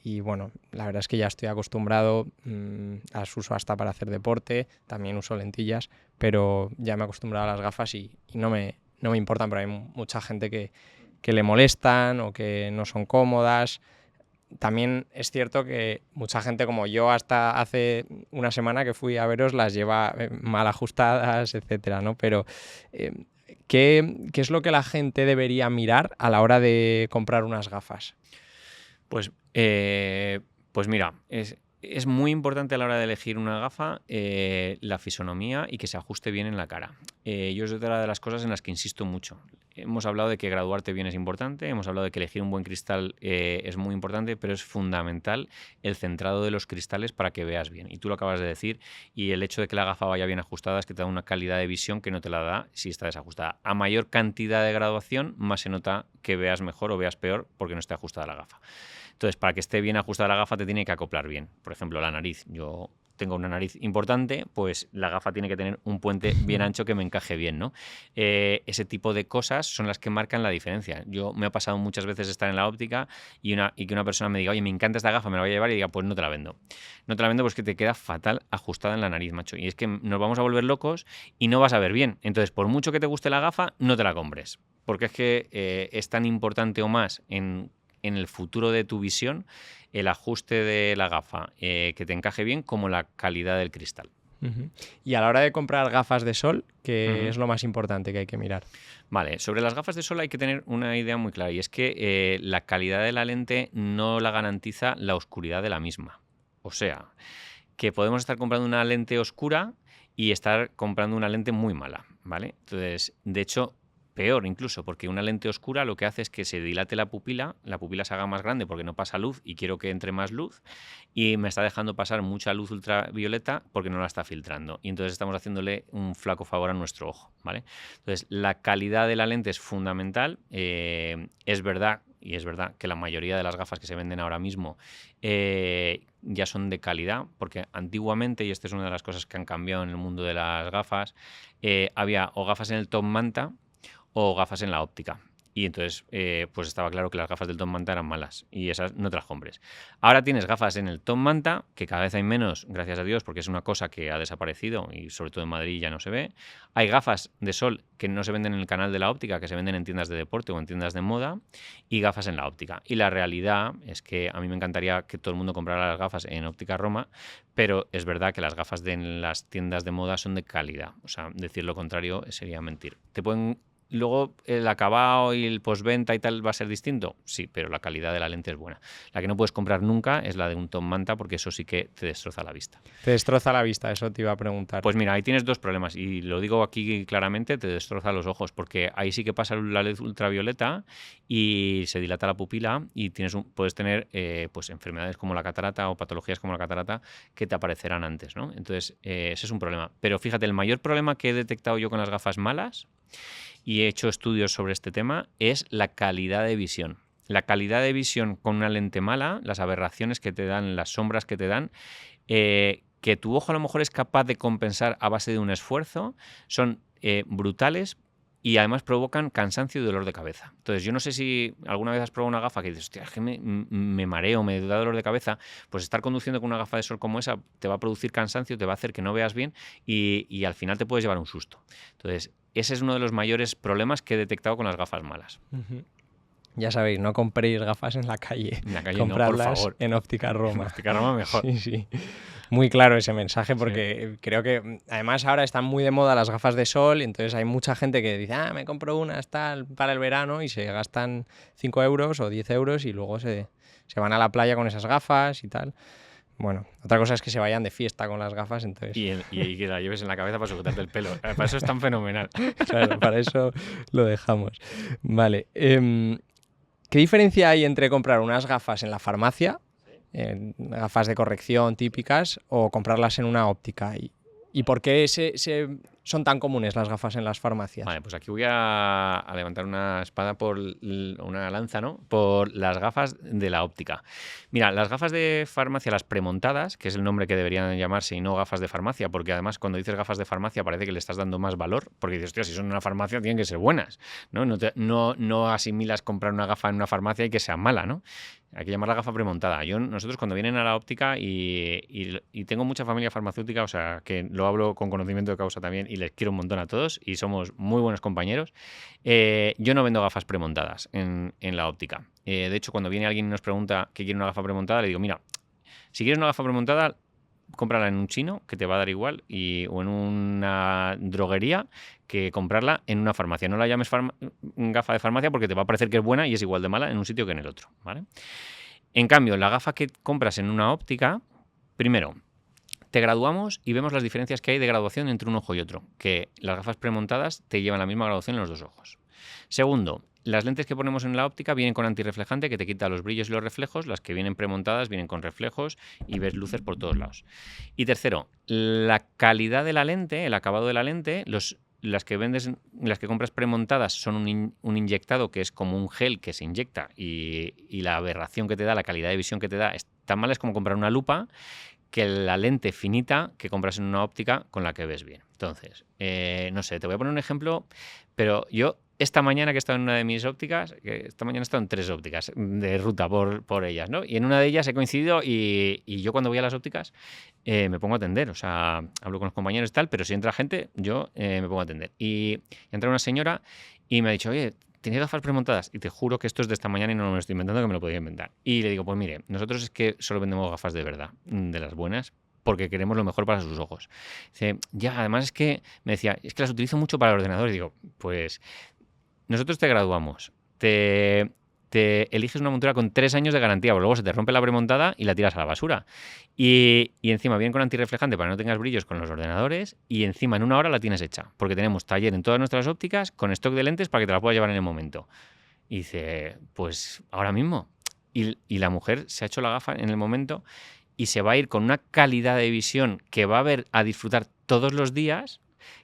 y bueno, la verdad es que ya estoy acostumbrado, las uso hasta para hacer deporte, también uso lentillas, pero ya me he acostumbrado a las gafas y no me importan, pero hay mucha gente que le molestan o que no son cómodas. También es cierto que mucha gente como yo hasta hace una semana que fui a veros las lleva mal ajustadas, etcétera, ¿no? Pero ¿qué es lo que la gente debería mirar a la hora de comprar unas gafas? Pues mira, es muy importante a la hora de elegir una gafa la fisonomía y que se ajuste bien en la cara. Yo es otra de las cosas en las que insisto mucho. Hemos hablado de que graduarte bien es importante, hemos hablado de que elegir un buen cristal es muy importante, pero es fundamental el centrado de los cristales para que veas bien. Y tú lo acabas de decir, y el hecho de que la gafa vaya bien ajustada es que te da una calidad de visión que no te la da si está desajustada. A mayor cantidad de graduación, más se nota que veas mejor o veas peor porque no esté ajustada la gafa. Entonces, para que esté bien ajustada la gafa, te tiene que acoplar bien. Por ejemplo, la nariz. Yo tengo una nariz importante, pues la gafa tiene que tener un puente bien ancho que me encaje bien, ¿no? Ese tipo de cosas son las que marcan la diferencia. Yo me ha pasado muchas veces estar en la óptica y que una persona me diga, oye, me encanta esta gafa, me la voy a llevar, y diga, pues no te la vendo. No te la vendo porque te queda fatal ajustada en la nariz, macho. Y es que nos vamos a volver locos y no vas a ver bien. Entonces, por mucho que te guste la gafa, no te la compres. Porque es que es tan importante o más en el futuro de tu visión el ajuste de la gafa que te encaje bien como la calidad del cristal. Y a la hora de comprar gafas de sol, ¿qué es lo más importante que hay que mirar? Vale, sobre las gafas de sol hay que tener una idea muy clara, y es que la calidad de la lente no la garantiza la oscuridad de la misma. O sea, que podemos estar comprando una lente oscura y estar comprando una lente muy mala, ¿vale? Entonces, de hecho, peor incluso, porque una lente oscura lo que hace es que se dilate la pupila se haga más grande porque no pasa luz y quiero que entre más luz, y me está dejando pasar mucha luz ultravioleta porque no la está filtrando, y entonces estamos haciéndole un flaco favor a nuestro ojo, ¿vale? Entonces, la calidad de la lente es fundamental. Es verdad que la mayoría de las gafas que se venden ahora mismo ya son de calidad, porque antiguamente, y esta es una de las cosas que han cambiado en el mundo de las gafas, había o gafas en el top manta o gafas en la óptica. Y entonces, pues estaba claro que las gafas del top manta eran malas y esas no te las compres. Ahora tienes gafas en el top manta, que cada vez hay menos, gracias a Dios, porque es una cosa que ha desaparecido y sobre todo en Madrid ya no se ve. Hay gafas de sol que no se venden en el canal de la óptica, que se venden en tiendas de deporte o en tiendas de moda, y gafas en la óptica. Y la realidad es que a mí me encantaría que todo el mundo comprara las gafas en Óptica Roma, pero es verdad que las gafas de las tiendas de moda son de calidad. O sea, decir lo contrario sería mentir. Te pueden... Luego, el acabado y el postventa y tal va a ser distinto, sí, pero la calidad de la lente es buena. La que no puedes comprar nunca es la de un top manta, porque eso sí que te destroza la vista. Te destroza la vista, eso te iba a preguntar. Pues mira, ahí tienes dos problemas, y lo digo aquí claramente, te destroza los ojos, porque ahí sí que pasa la luz ultravioleta y se dilata la pupila y puedes tener pues enfermedades como la catarata o patologías como la catarata que te aparecerán antes, ¿no? Entonces, ese es un problema. Pero fíjate, el mayor problema que he detectado yo con las gafas malas, y he hecho estudios sobre este tema, es la calidad de visión. La calidad de visión con una lente mala, las aberraciones que te dan, las sombras que te dan, que tu ojo a lo mejor es capaz de compensar a base de un esfuerzo, son brutales, y además provocan cansancio y dolor de cabeza. Entonces, yo no sé si alguna vez has probado una gafa que dices, hostia, es que me mareo, me da dolor de cabeza. Pues estar conduciendo con una gafa de sol como esa te va a producir cansancio, te va a hacer que no veas bien y al final te puedes llevar un susto. Entonces, ese es uno de los mayores problemas que he detectado con las gafas malas. Ya sabéis, no compréis gafas en la calle. En la calle comprarlas no, por favor. En Óptica Roma. En Óptica Roma mejor. Sí. Muy claro ese mensaje, porque creo que además ahora están muy de moda las gafas de sol, y entonces hay mucha gente que dice, me compro unas tal para el verano, y se gastan 5 euros o 10 euros y luego se van a la playa con esas gafas y tal. Bueno, otra cosa es que se vayan de fiesta con las gafas, entonces... Y que la lleves en la cabeza para sujetarte el pelo. Para eso es tan fenomenal. Claro, para eso lo dejamos. Vale. ¿Qué diferencia hay entre comprar unas gafas en la farmacia, gafas de corrección típicas, o comprarlas en una óptica? ¿Y por qué son tan comunes las gafas en las farmacias? Vale, pues aquí voy a levantar una espada una lanza, ¿no? Por las gafas de la óptica. Mira, las gafas de farmacia, las premontadas, que es el nombre que deberían llamarse y no gafas de farmacia, porque además cuando dices gafas de farmacia parece que le estás dando más valor, porque dices, hostia, si son una farmacia tienen que ser buenas, ¿no? No asimilas comprar una gafa en una farmacia y que sea mala, ¿no? Hay que llamarla gafa premontada. Nosotros cuando vienen a la óptica y tengo mucha familia farmacéutica, o sea, que lo hablo con conocimiento de causa también y les quiero un montón a todos y somos muy buenos compañeros, yo no vendo gafas premontadas en la óptica. De hecho, cuando viene alguien y nos pregunta qué quiere una gafa premontada, le digo, mira, si quieres una gafa premontada, cómprala en un chino, que te va a dar igual, o en una droguería, que comprarla en una farmacia. No la llames gafa de farmacia porque te va a parecer que es buena y es igual de mala en un sitio que en el otro, ¿vale? En cambio, la gafa que compras en una óptica, primero, te graduamos y vemos las diferencias que hay de graduación entre un ojo y otro, que las gafas premontadas te llevan la misma graduación en los dos ojos. Segundo, las lentes que ponemos en la óptica vienen con antirreflejante que te quita los brillos y los reflejos. Las que vienen premontadas vienen con reflejos y ves luces por todos lados. Y tercero, la calidad de la lente, el acabado de la lente, las que compras premontadas son un inyectado que es como un gel que se inyecta y la aberración que te da, la calidad de visión que te da, es tan mala, es como comprar una lupa que la lente finita que compras en una óptica con la que ves bien. Entonces, no sé, te voy a poner un ejemplo, pero yo esta mañana que he estado en una de mis ópticas, que esta mañana he estado en 3 ópticas de ruta por ellas, ¿no? Y en una de ellas he coincidido y yo cuando voy a las ópticas me pongo a atender, o sea, hablo con los compañeros y tal, pero si entra gente, yo me pongo a atender. Y entra una señora y me ha dicho, oye, ¿tienes gafas premontadas? Y te juro que esto es de esta mañana y no me lo estoy inventando, que me lo podía inventar. Y le digo, pues mire, nosotros es que solo vendemos gafas de verdad, de las buenas, porque queremos lo mejor para sus ojos. Dice, ya, además es que, me decía, es que las utilizo mucho para el ordenador. Y digo, pues nosotros te graduamos, te eliges una montura con 3 años de garantía, pero luego se te rompe la premontada y la tiras a la basura. Y encima viene con antirreflejante para que no tengas brillos con los ordenadores y encima en 1 hora la tienes hecha, porque tenemos taller en todas nuestras ópticas con stock de lentes para que te la puedas llevar en el momento. Y dice, pues ahora mismo. Y la mujer se ha hecho la gafa en el momento y se va a ir con una calidad de visión que va a ver a disfrutar todos los días,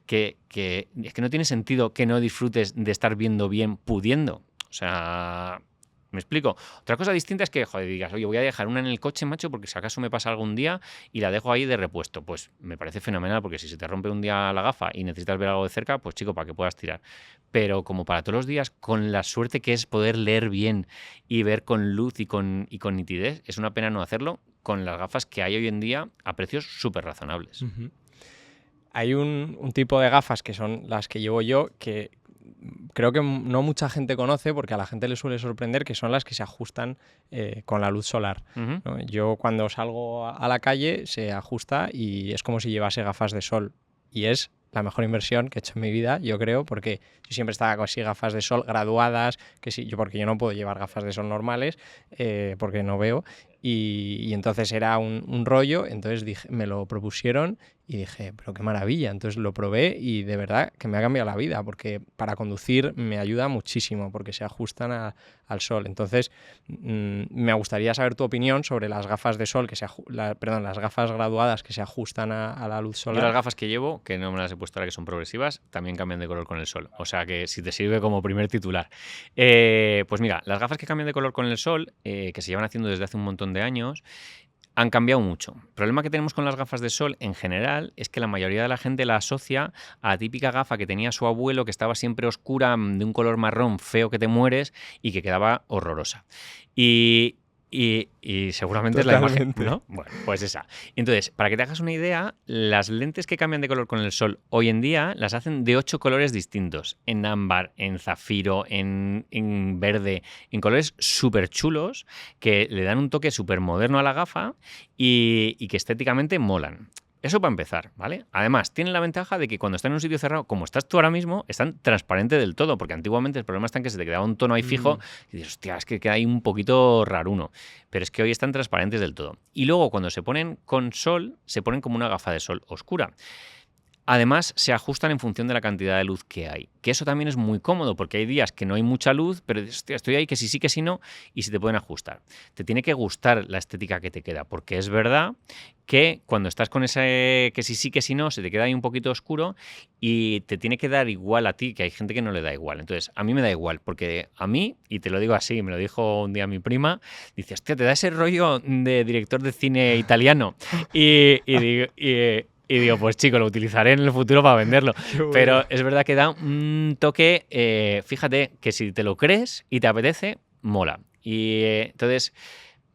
que es que no tiene sentido que no disfrutes de estar viendo bien pudiendo. O sea, ¿me explico? Otra cosa distinta es que, joder, digas, oye, voy a dejar una en el coche, macho, porque si acaso me pasa algún día y la dejo ahí de repuesto. Pues me parece fenomenal, porque si se te rompe un día la gafa y necesitas ver algo de cerca, pues chico, para que puedas tirar. Pero como para todos los días, con la suerte que es poder leer bien y ver con luz y con nitidez, es una pena no hacerlo con las gafas que hay hoy en día a precios súper razonables. Uh-huh. Hay un tipo de gafas que son las que llevo yo que creo que no mucha gente conoce porque a la gente le suele sorprender, que son las que se ajustan con la luz solar, Uh-huh. ¿no? Yo cuando salgo a la calle se ajusta y es como si llevase gafas de sol y es la mejor inversión que he hecho en mi vida, yo creo, porque yo siempre estaba con así gafas de sol graduadas, porque yo no puedo llevar gafas de sol normales porque no veo y entonces era un rollo, entonces me lo propusieron y dije, pero qué maravilla, entonces lo probé y de verdad que me ha cambiado la vida porque para conducir me ayuda muchísimo porque se ajustan al sol, entonces me gustaría saber tu opinión sobre las gafas de sol, las gafas graduadas que se ajustan a la luz solar. Yo las gafas que llevo, que no me las he puesto ahora, que son progresivas, también cambian de color con el sol, o sea que si te sirve como primer titular. Pues mira, las gafas que cambian de color con el sol, que se llevan haciendo desde hace un montón de años, han cambiado mucho. El problema que tenemos con las gafas de sol en general es que la mayoría de la gente la asocia a la típica gafa que tenía su abuelo, que estaba siempre oscura, de un color marrón feo que te mueres y que quedaba horrorosa. Y seguramente Totalmente. Es la imagen, ¿no? Bueno, pues esa. Entonces, para que te hagas una idea, las lentes que cambian de color con el sol hoy en día las hacen de 8 colores distintos. En ámbar, en zafiro, en verde, en colores súper chulos que le dan un toque súper moderno a la gafa y que estéticamente molan. Eso para empezar, ¿vale? Además, tienen la ventaja de que cuando están en un sitio cerrado, como estás tú ahora mismo, están transparentes del todo, porque antiguamente el problema está en que se te quedaba un tono ahí fijo y dices, hostia, es que queda ahí un poquito raruno. Pero es que hoy están transparentes del todo. Y luego, cuando se ponen con sol, se ponen como una gafa de sol oscura. Además, se ajustan en función de la cantidad de luz que hay. Que eso también es muy cómodo, porque hay días que no hay mucha luz, pero hostia, estoy ahí que sí, que sí, no, y se te pueden ajustar. Te tiene que gustar la estética que te queda, porque es verdad que cuando estás con ese que sí, que sí, no, se te queda ahí un poquito oscuro y te tiene que dar igual a ti, que hay gente que no le da igual. Entonces, a mí me da igual, porque a mí, y te lo digo así, me lo dijo un día mi prima, dice, hostia, te da ese rollo de director de cine italiano. Y digo, pues chico, lo utilizaré en el futuro para venderlo. Pero es verdad que da un toque, fíjate, que si te lo crees y te apetece, mola. Y entonces,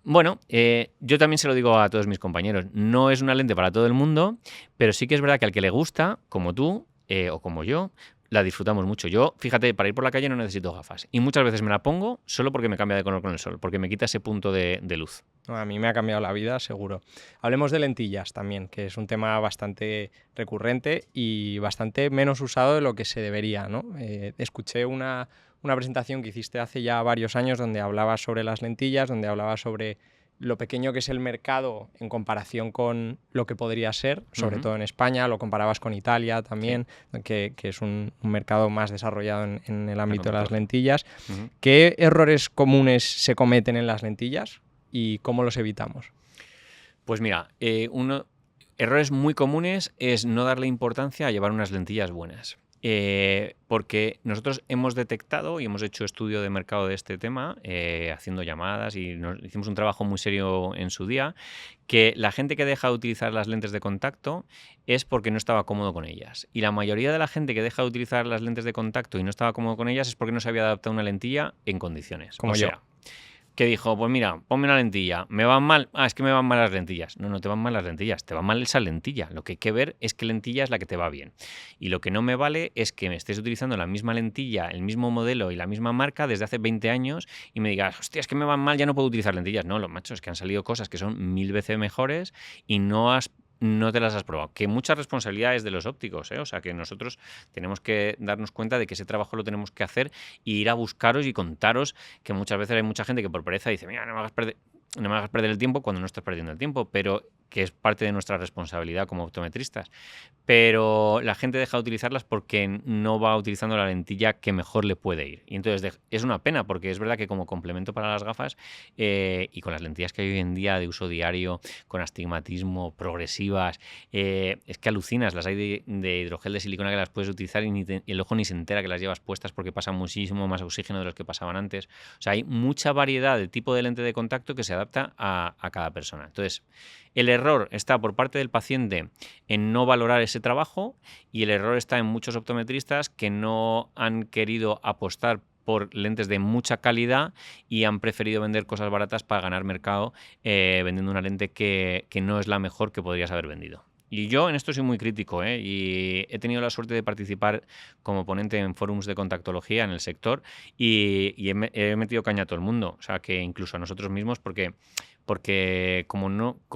bueno, yo también se lo digo a todos mis compañeros. No es una lente para todo el mundo, pero sí que es verdad que al que le gusta, como tú o como yo, la disfrutamos mucho. Yo, fíjate, para ir por la calle no necesito gafas. Y muchas veces me la pongo solo porque me cambia de color con el sol, porque me quita ese punto de luz. A mí me ha cambiado la vida, seguro. Hablemos de lentillas también, que es un tema bastante recurrente y bastante menos usado de lo que se debería, ¿no? Escuché una presentación que hiciste hace ya varios años donde hablabas sobre las lentillas, donde hablabas sobre lo pequeño que es el mercado en comparación con lo que podría ser, sobre todo en España, lo comparabas con Italia también, sí, que es un mercado más desarrollado en el ámbito de las lentillas. ¿Qué errores comunes se cometen en las lentillas y cómo los evitamos? Pues mira, errores muy comunes es no darle importancia a llevar unas lentillas buenas. Porque nosotros hemos detectado y hemos hecho estudio de mercado de este tema, haciendo llamadas y hicimos un trabajo muy serio en su día, que la gente que deja de utilizar las lentes de contacto es porque no estaba cómodo con ellas. Y la mayoría de la gente que deja de utilizar las lentes de contacto y no estaba cómodo con ellas es porque no se había adaptado a una lentilla en condiciones. Como yo. Que dijo, pues mira, ponme una lentilla, ¿me van mal? Es que me van mal las lentillas. No, no te van mal las lentillas, te va mal esa lentilla. Lo que hay que ver es qué lentilla es la que te va bien. Y lo que no me vale es que me estés utilizando la misma lentilla, el mismo modelo y la misma marca desde hace 20 años y me digas, hostia, es que me van mal, ya no puedo utilizar lentillas. No, los machos, es que han salido cosas que son 1000 veces mejores y no te las has probado. Que mucha responsabilidad es de los ópticos, ¿eh? O sea, que nosotros tenemos que darnos cuenta de que ese trabajo lo tenemos que hacer e ir a buscaros y contaros que muchas veces hay mucha gente que por pereza dice, mira, no me hagas perder el tiempo cuando no estás perdiendo el tiempo, pero que es parte de nuestra responsabilidad como optometristas. Pero la gente deja de utilizarlas porque no va utilizando la lentilla que mejor le puede ir. Y entonces es una pena, porque es verdad que como complemento para las gafas y con las lentillas que hay hoy en día de uso diario, con astigmatismo, progresivas, es que alucinas. Las hay de hidrogel de silicona que las puedes utilizar y el ojo ni se entera que las llevas puestas porque pasa muchísimo más oxígeno de los que pasaban antes. O sea, hay mucha variedad de tipo de lente de contacto que se adapta a cada persona. Entonces, el error está por parte del paciente en no valorar ese trabajo y el error está en muchos optometristas que no han querido apostar por lentes de mucha calidad y han preferido vender cosas baratas para ganar mercado vendiendo una lente que no es la mejor que podrías haber vendido. Y yo en esto soy muy crítico, y he tenido la suerte de participar como ponente en forums de contactología en el sector y he metido caña a todo el mundo, o sea, que incluso a nosotros mismos porque como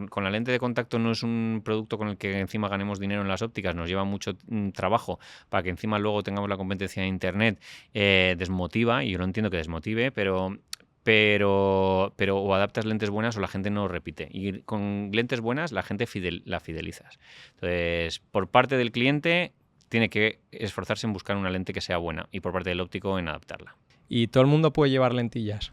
con la lente de contacto no es un producto con el que encima ganemos dinero en las ópticas, nos lleva mucho trabajo para que encima luego tengamos la competencia de internet, desmotiva, y yo no entiendo que desmotive, pero o adaptas lentes buenas o la gente no repite. Y con lentes buenas la gente la fidelizas. Entonces, por parte del cliente tiene que esforzarse en buscar una lente que sea buena y por parte del óptico en adaptarla. ¿Y todo el mundo puede llevar lentillas?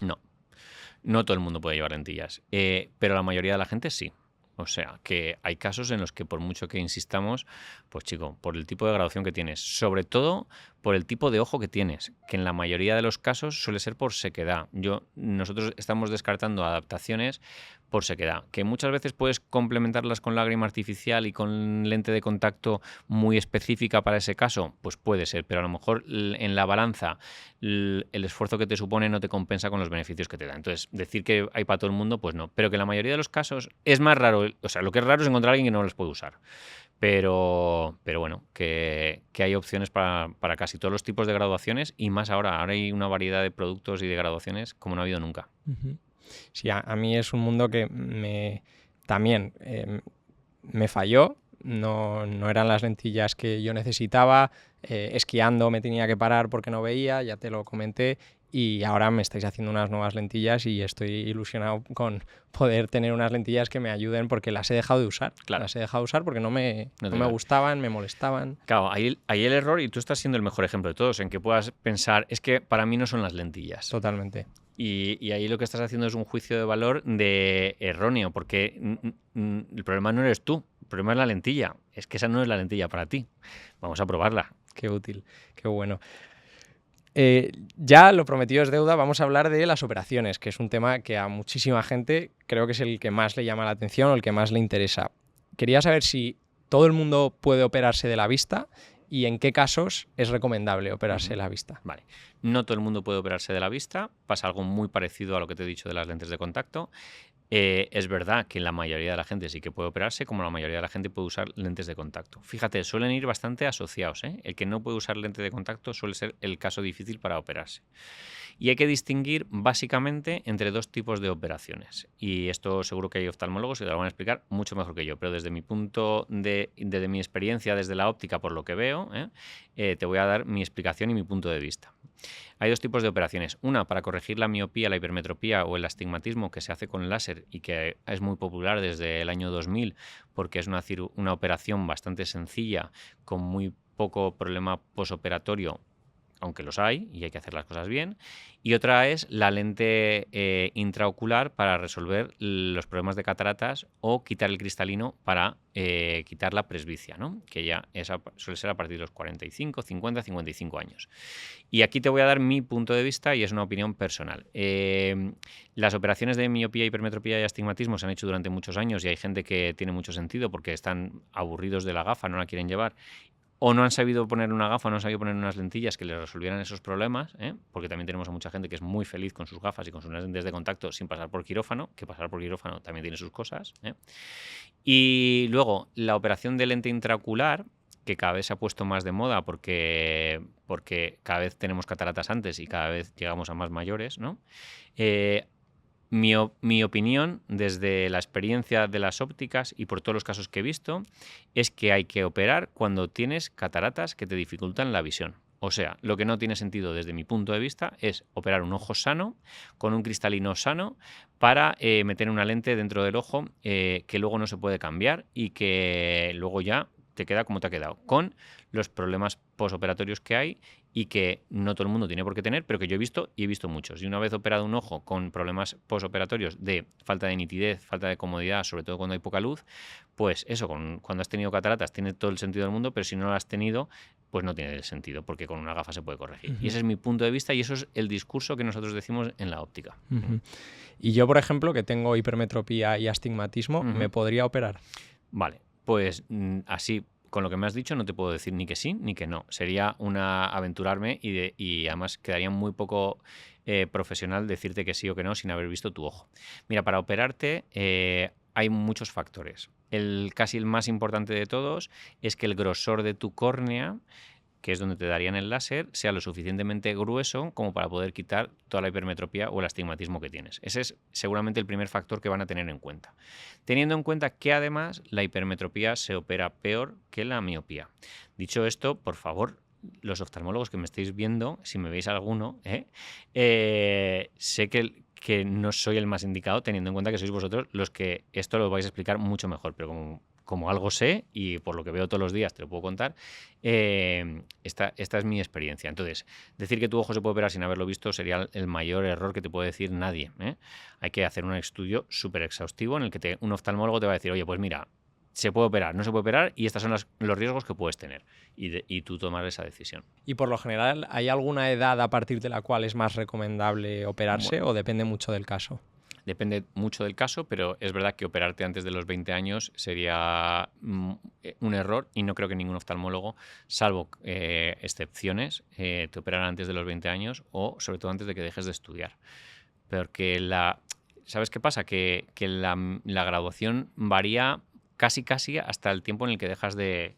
No todo el mundo puede llevar lentillas, pero la mayoría de la gente sí. O sea, que hay casos en los que por mucho que insistamos, pues chico, por el tipo de graduación que tienes, sobre todo por el tipo de ojo que tienes, que en la mayoría de los casos suele ser por sequedad. Nosotros estamos descartando adaptaciones por sequedad, que muchas veces puedes complementarlas con lágrima artificial y con lente de contacto muy específica para ese caso, pues puede ser, pero a lo mejor en la balanza el esfuerzo que te supone no te compensa con los beneficios que te da. Entonces, decir que hay para todo el mundo, pues no, pero que en la mayoría de los casos es más raro, o sea, lo que es raro es encontrar a alguien que no los puede usar. Pero bueno, que hay opciones para casi todos los tipos de graduaciones y más ahora. Ahora hay una variedad de productos y de graduaciones como no ha habido nunca. Sí, a mí es un mundo que también me falló. No eran las lentillas que yo necesitaba. Esquiando me tenía que parar porque no veía, ya te lo comenté. y ahora me estáis haciendo unas nuevas lentillas y estoy ilusionado con poder tener unas lentillas que me ayuden porque las he dejado de usar. Claro. Las he dejado de usar porque no me da. gustaban, me molestaban. Claro, ahí el error, y tú estás siendo el mejor ejemplo de todos, en que puedas pensar, es que para mí no son las lentillas. Totalmente. Y ahí lo que estás haciendo es un juicio de valor de erróneo, porque el problema no eres tú, el problema es la lentilla. Es que esa no es la lentilla para ti. Vamos a probarla. Qué útil, qué bueno. Ya lo prometido es deuda, vamos a hablar de las operaciones, que es un tema que a muchísima gente creo que es el que más le llama la atención o el que más le interesa. Quería saber si todo el mundo puede operarse de la vista y en qué casos es recomendable operarse de la vista. Vale, no todo el mundo puede operarse de la vista, pasa algo muy parecido a lo que te he dicho de las lentes de contacto. Es verdad que la mayoría de la gente sí que puede operarse, como la mayoría de la gente puede usar lentes de contacto. Fíjate, suelen ir bastante asociados, ¿eh? El que no puede usar lente de contacto suele ser el caso difícil para operarse. Y hay que distinguir básicamente entre dos tipos de operaciones. Y esto seguro que hay oftalmólogos que te lo van a explicar mucho mejor que yo, pero desde mi punto desde mi experiencia, desde la óptica, por lo que veo, te voy a dar mi explicación y mi punto de vista. Hay dos tipos de operaciones. Una para corregir la miopía, la hipermetropía o el astigmatismo que se hace con láser y que es muy popular desde el año 2000 porque es una operación bastante sencilla con muy poco problema posoperatorio, aunque los hay y hay que hacer las cosas bien. Y otra es la lente intraocular para resolver los problemas de cataratas o quitar el cristalino para quitar la presbicia, ¿no? Que ya suele ser a partir de los 45, 50, 55 años. Y aquí te voy a dar mi punto de vista y es una opinión personal. Las operaciones de miopía, hipermetropía y astigmatismo se han hecho durante muchos años y hay gente que tiene mucho sentido porque están aburridos de la gafa, no la quieren llevar, o no han sabido poner una gafa, no han sabido poner unas lentillas que les resolvieran esos problemas, porque también tenemos a mucha gente que es muy feliz con sus gafas y con sus lentes de contacto sin pasar por quirófano, que pasar por quirófano también tiene sus cosas. Y luego, la operación de lente intraocular, que cada vez se ha puesto más de moda porque cada vez tenemos cataratas antes y cada vez llegamos a más mayores, ¿no? Mi opinión, desde la experiencia de las ópticas y por todos los casos que he visto, es que hay que operar cuando tienes cataratas que te dificultan la visión. O sea, lo que no tiene sentido desde mi punto de vista es operar un ojo sano, con un cristalino sano, para meter una lente dentro del ojo que luego no se puede cambiar y que luego ya te queda como te ha quedado, con los problemas posoperatorios que hay y que no todo el mundo tiene por qué tener, pero que yo he visto y he visto muchos. Y una vez operado un ojo con problemas posoperatorios de falta de nitidez, falta de comodidad, sobre todo cuando hay poca luz, pues eso, cuando has tenido cataratas tiene todo el sentido del mundo, pero si no lo has tenido, pues no tiene el sentido, porque con una gafa se puede corregir. Y ese es mi punto de vista y eso es el discurso que nosotros decimos en la óptica. Y yo, por ejemplo, que tengo hipermetropía y astigmatismo, ¿me podría operar? Vale, pues así, con lo que me has dicho, no te puedo decir ni que sí ni que no. Sería aventurarme y además quedaría muy poco profesional decirte que sí o que no sin haber visto tu ojo. Mira, para operarte hay muchos factores. Casi el más importante de todos es que el grosor de tu córnea, que es donde te darían el láser, sea lo suficientemente grueso como para poder quitar toda la hipermetropía o el astigmatismo que tienes. Ese es seguramente el primer factor que van a tener en cuenta. Teniendo en cuenta que además la hipermetropía se opera peor que la miopía. Dicho esto, por favor, los oftalmólogos que me estáis viendo, si me veis alguno, sé que no soy el más indicado, teniendo en cuenta que sois vosotros los que esto lo vais a explicar mucho mejor, pero como algo sé y por lo que veo todos los días te lo puedo contar, esta es mi experiencia. Entonces, decir que tu ojo se puede operar sin haberlo visto sería el mayor error que te puede decir nadie. Hay que hacer un estudio súper exhaustivo en el que un oftalmólogo te va a decir, oye, pues mira, se puede operar, no se puede operar y estos son los riesgos que puedes tener y tú tomar esa decisión. Y por lo general, ¿hay alguna edad a partir de la cual es más recomendable operarse o depende mucho del caso? Depende mucho del caso, pero es verdad que operarte antes de los 20 años sería un error y no creo que ningún oftalmólogo, salvo excepciones, te operara antes de los 20 años o sobre todo antes de que dejes de estudiar. Porque ¿sabes qué pasa? Que la graduación varía casi hasta el tiempo en el que dejas de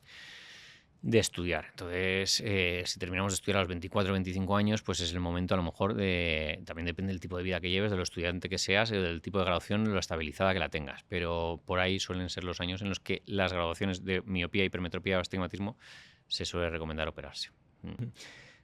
estudiar. Entonces, si terminamos de estudiar a los 24 o 25 años, pues es el momento a lo mejor también depende del tipo de vida que lleves, de lo estudiante que seas, del tipo de graduación, de lo estabilizada que la tengas. Pero por ahí suelen ser los años en los que las graduaciones de miopía, hipermetropía o astigmatismo se suele recomendar operarse.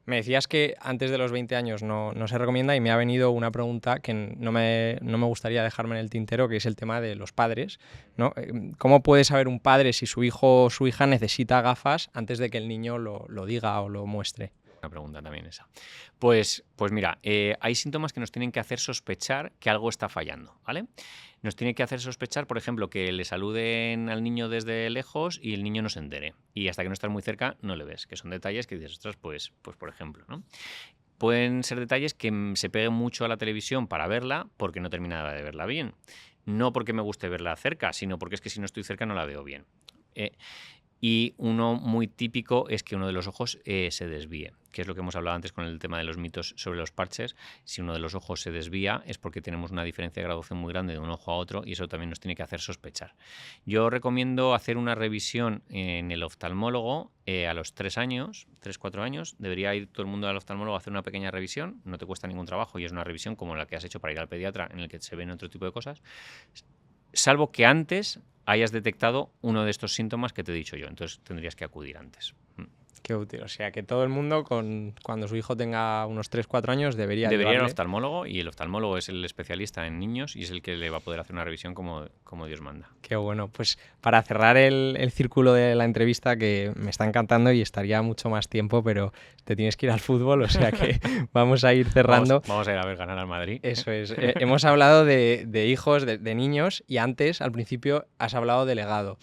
Me decías que antes de los 20 años no se recomienda y me ha venido una pregunta que no me gustaría dejarme en el tintero, que es el tema de los padres, ¿no? ¿Cómo puede saber un padre si su hijo o su hija necesita gafas antes de que el niño lo diga o lo muestre? Una pregunta también esa. Pues mira, hay síntomas que nos tienen que hacer sospechar que algo está fallando, ¿vale? Nos tiene que hacer sospechar, por ejemplo, que le saluden al niño desde lejos y el niño no se entere. Y hasta que no estás muy cerca no le ves, que son detalles que dices, ostras, pues por ejemplo, ¿no? Pueden ser detalles que se peguen mucho a la televisión para verla porque no terminaba de verla bien. No porque me guste verla cerca, sino porque es que si no estoy cerca no la veo bien. Y uno muy típico es que uno de los ojos se desvíe, que es lo que hemos hablado antes con el tema de los mitos sobre los parches. Si uno de los ojos se desvía es porque tenemos una diferencia de graduación muy grande de un ojo a otro y eso también nos tiene que hacer sospechar. Yo recomiendo hacer una revisión en el oftalmólogo a los 3 años, 3-4 años. Debería ir todo el mundo al oftalmólogo a hacer una pequeña revisión, no te cuesta ningún trabajo y es una revisión como la que has hecho para ir al pediatra en el que se ven otro tipo de cosas, salvo que antes hayas detectado uno de estos síntomas que te he dicho yo. Entonces tendrías que acudir antes. Qué útil. O sea, que todo el mundo, cuando su hijo tenga unos 3-4 años, debería ir al llevarle... oftalmólogo y el oftalmólogo es el especialista en niños y es el que le va a poder hacer una revisión como Dios manda. Qué bueno. Pues para cerrar el círculo de la entrevista, que me está encantando y estaría mucho más tiempo, pero te tienes que ir al fútbol, o sea que vamos a ir cerrando. Vamos a ir a ver ganar al Madrid. Eso es. Hemos hablado de hijos, de niños, y antes, al principio, has hablado de legado.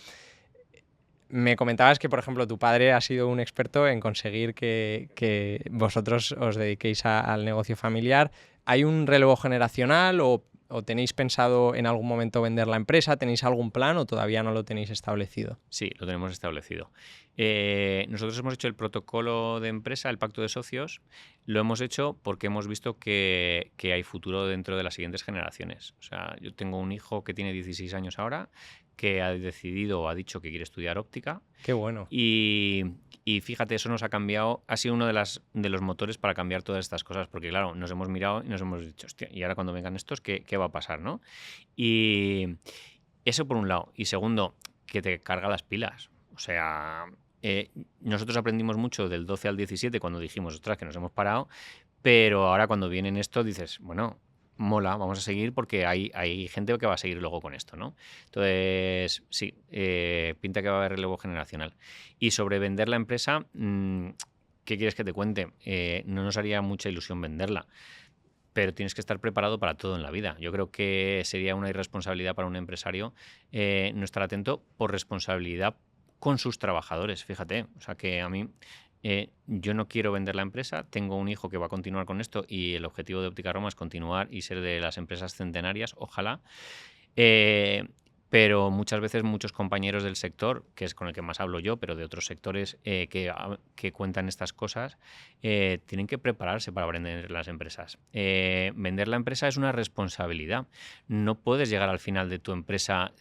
Me comentabas que, por ejemplo, tu padre ha sido un experto en conseguir que vosotros os dediquéis al negocio familiar. ¿Hay un relevo generacional o tenéis pensado en algún momento vender la empresa? ¿Tenéis algún plan o todavía no lo tenéis establecido? Sí, lo tenemos establecido. Nosotros hemos hecho el protocolo de empresa, el pacto de socios. Lo hemos hecho porque hemos visto que hay futuro dentro de las siguientes generaciones. O sea, yo tengo un hijo que tiene 16 años ahora, que ha decidido o ha dicho que quiere estudiar óptica. Qué bueno. Y fíjate, eso nos ha cambiado, ha sido uno de los motores para cambiar todas estas cosas, porque claro, nos hemos mirado y nos hemos dicho, hostia, y ahora cuando vengan estos, ¿qué va a pasar, no? Y eso por un lado. Y segundo, que te carga las pilas. O sea, nosotros aprendimos mucho del 12 al 17 cuando dijimos, ostras, que nos hemos parado, pero ahora cuando vienen estos dices, bueno, mola, vamos a seguir porque hay gente que va a seguir luego con esto, ¿no? Entonces, sí, pinta que va a haber relevo generacional. Y sobre vender la empresa, ¿qué quieres que te cuente? No nos haría mucha ilusión venderla, pero tienes que estar preparado para todo en la vida. Yo creo que sería una irresponsabilidad para un empresario no estar atento por responsabilidad con sus trabajadores, fíjate. O sea que a mí... yo no quiero vender la empresa, tengo un hijo que va a continuar con esto y el objetivo de Óptica Roma es continuar y ser de las empresas centenarias, ojalá. Pero muchas veces muchos compañeros del sector, que es con el que más hablo yo, pero de otros sectores que cuentan estas cosas, tienen que prepararse para vender las empresas. Vender la empresa es una responsabilidad. No puedes llegar al final de tu empresa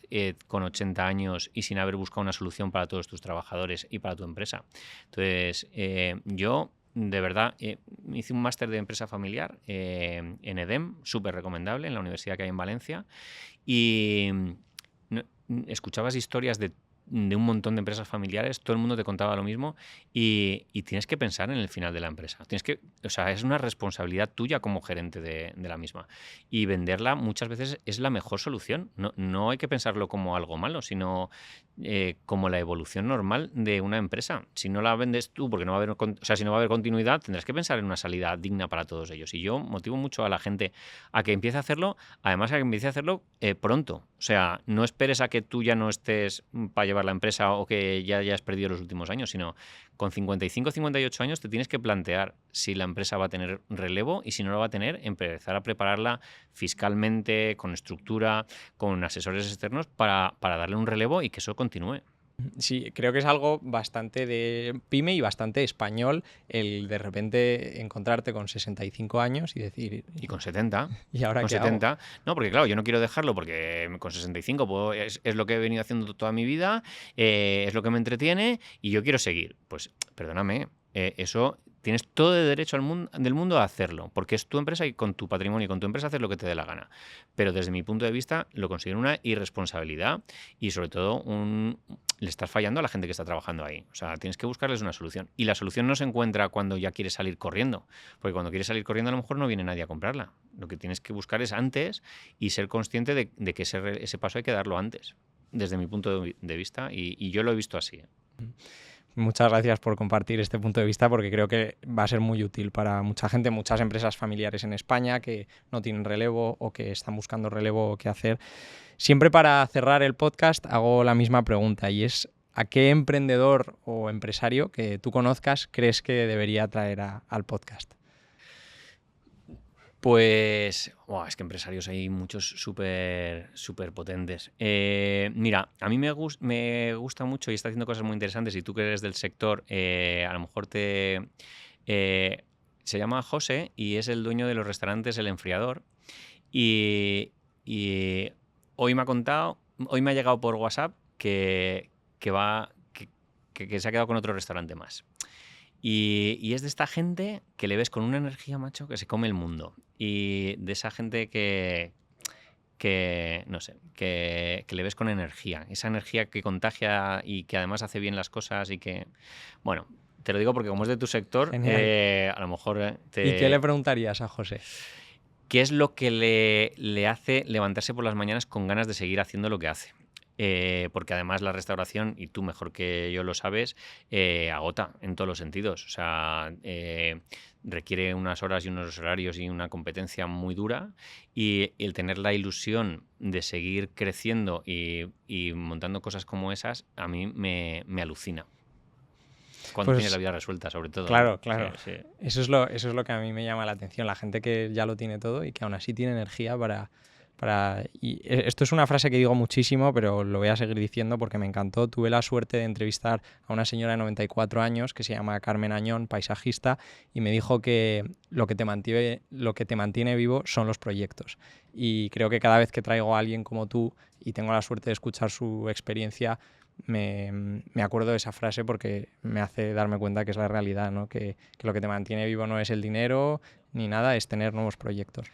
con 80 años y sin haber buscado una solución para todos tus trabajadores y para tu empresa. Entonces, yo... De verdad, hice un máster de empresa familiar en EDEM, súper recomendable, en la universidad que hay en Valencia, y escuchabas historias de un montón de empresas familiares, todo el mundo te contaba lo mismo y tienes que pensar en el final de la empresa. O sea, es una responsabilidad tuya como gerente de la misma. Y venderla muchas veces es la mejor solución. No hay que pensarlo como algo malo, sino como la evolución normal de una empresa. Si no la vendes tú, porque no va a haber, si no va a haber continuidad, tendrás que pensar en una salida digna para todos ellos. Y yo motivo mucho a la gente a que empiece a hacerlo, además a que empiece a hacerlo pronto. O sea, no esperes a que tú ya no estés para llevar la empresa o que ya hayas perdido los últimos años, sino con 55, 58 años te tienes que plantear si la empresa va a tener relevo y si no lo va a tener, empezar a prepararla fiscalmente, con estructura, con asesores externos para darle un relevo y que eso continúe. Sí, creo que es algo bastante de pyme y bastante español el de repente encontrarte con 65 años y decir... Y con 70. ¿Y ahora con qué 70. hago? No, porque claro, yo no quiero dejarlo porque con 65 es lo que he venido haciendo toda mi vida, es lo que me entretiene y yo quiero seguir. Pues perdóname, eso tienes todo el derecho del mundo a hacerlo, porque es tu empresa y con tu patrimonio y con tu empresa haces lo que te dé la gana. Pero desde mi punto de vista lo considero una irresponsabilidad y sobre todo le estás fallando a la gente que está trabajando ahí. O sea, tienes que buscarles una solución. Y la solución no se encuentra cuando ya quieres salir corriendo, porque cuando quieres salir corriendo a lo mejor no viene nadie a comprarla. Lo que tienes que buscar es antes y ser consciente de que ese paso hay que darlo antes, desde mi punto de vista, y yo lo he visto así. Muchas gracias por compartir este punto de vista porque creo que va a ser muy útil para mucha gente, muchas empresas familiares en España que no tienen relevo o que están buscando relevo o qué hacer. Siempre para cerrar el podcast hago la misma pregunta y es ¿a qué emprendedor o empresario que tú conozcas crees que debería traer al podcast? Pues, es que empresarios hay muchos súper potentes. Mira, a mí me gusta mucho y está haciendo cosas muy interesantes y tú que eres del sector, a lo mejor se llama José y es el dueño de los restaurantes El Enfriador y hoy me ha llegado por WhatsApp que se ha quedado con otro restaurante más. Y es de esta gente que le ves con una energía, macho, que se come el mundo. Y de esa gente que no sé, que le ves con energía. Esa energía que contagia y que además hace bien las cosas y que... Bueno, te lo digo porque como es de tu sector, a lo mejor... ¿Y qué le preguntarías a José? ¿Qué es lo que le hace levantarse por las mañanas con ganas de seguir haciendo lo que hace? Porque además la restauración, y tú mejor que yo lo sabes, agota en todos los sentidos. O sea, requiere unas horas y unos horarios y una competencia muy dura y el tener la ilusión de seguir creciendo y montando cosas como esas, a mí me alucina. Cuando tienes la vida resuelta, sobre todo. Claro, claro. Sí. Eso es lo que a mí me llama la atención. La gente que ya lo tiene todo y que aún así tiene energía y esto es una frase que digo muchísimo, pero lo voy a seguir diciendo porque me encantó. Tuve la suerte de entrevistar a una señora de 94 años que se llama Carmen Añón, paisajista, y me dijo que lo que te mantiene vivo son los proyectos. Y creo que cada vez que traigo a alguien como tú y tengo la suerte de escuchar su experiencia, me acuerdo de esa frase porque me hace darme cuenta que es la realidad, ¿no? Que lo que te mantiene vivo no es el dinero ni nada, es tener nuevos proyectos.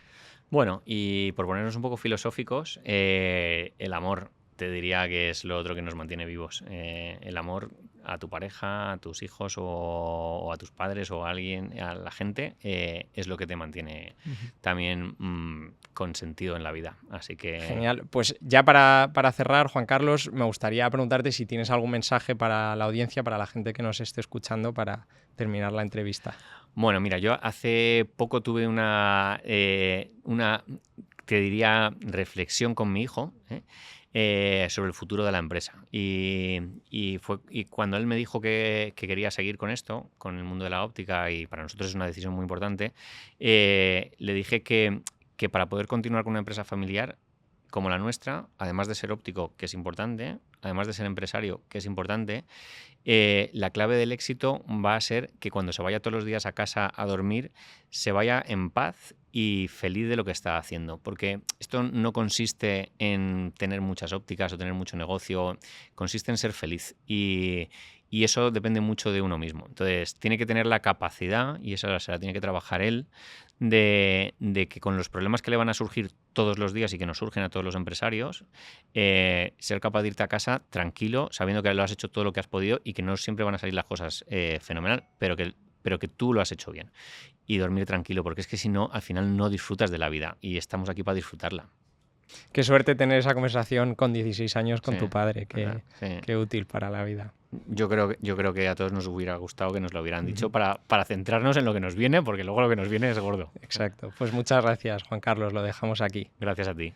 Bueno, y por ponernos un poco filosóficos, el amor te diría que es lo otro que nos mantiene vivos. El amor a tu pareja, a tus hijos o a tus padres o a alguien, a la gente, es lo que te mantiene también con sentido en la vida. Así que... Genial. Pues ya para cerrar, Juan Carlos, me gustaría preguntarte si tienes algún mensaje para la audiencia, para la gente que nos esté escuchando, para terminar la entrevista. Bueno, mira, yo hace poco tuve una te diría, reflexión con mi hijo sobre el futuro de la empresa. Y cuando él me dijo que quería seguir con esto, con el mundo de la óptica, y para nosotros es una decisión muy importante, le dije que para poder continuar con una empresa familiar como la nuestra, además de ser óptico, que es importante, además de ser empresario, que es importante, la clave del éxito va a ser que cuando se vaya todos los días a casa a dormir, se vaya en paz y feliz de lo que está haciendo. Porque esto no consiste en tener muchas ópticas o tener mucho negocio, consiste en ser feliz. Y eso depende mucho de uno mismo. Entonces, tiene que tener la capacidad, y esa se la tiene que trabajar él, de que con los problemas que le van a surgir todos los días y que nos surgen a todos los empresarios, ser capaz de irte a casa tranquilo, sabiendo que lo has hecho todo lo que has podido y que no siempre van a salir las cosas fenomenal, pero que tú lo has hecho bien. Y dormir tranquilo, porque es que si no, al final no disfrutas de la vida y estamos aquí para disfrutarla. Qué suerte tener esa conversación con 16 años con tu padre, qué útil para la vida. Yo creo que a todos nos hubiera gustado que nos lo hubieran dicho para centrarnos en lo que nos viene, porque luego lo que nos viene es gordo. Exacto. Pues muchas gracias, Juan Carlos, lo dejamos aquí. Gracias a ti.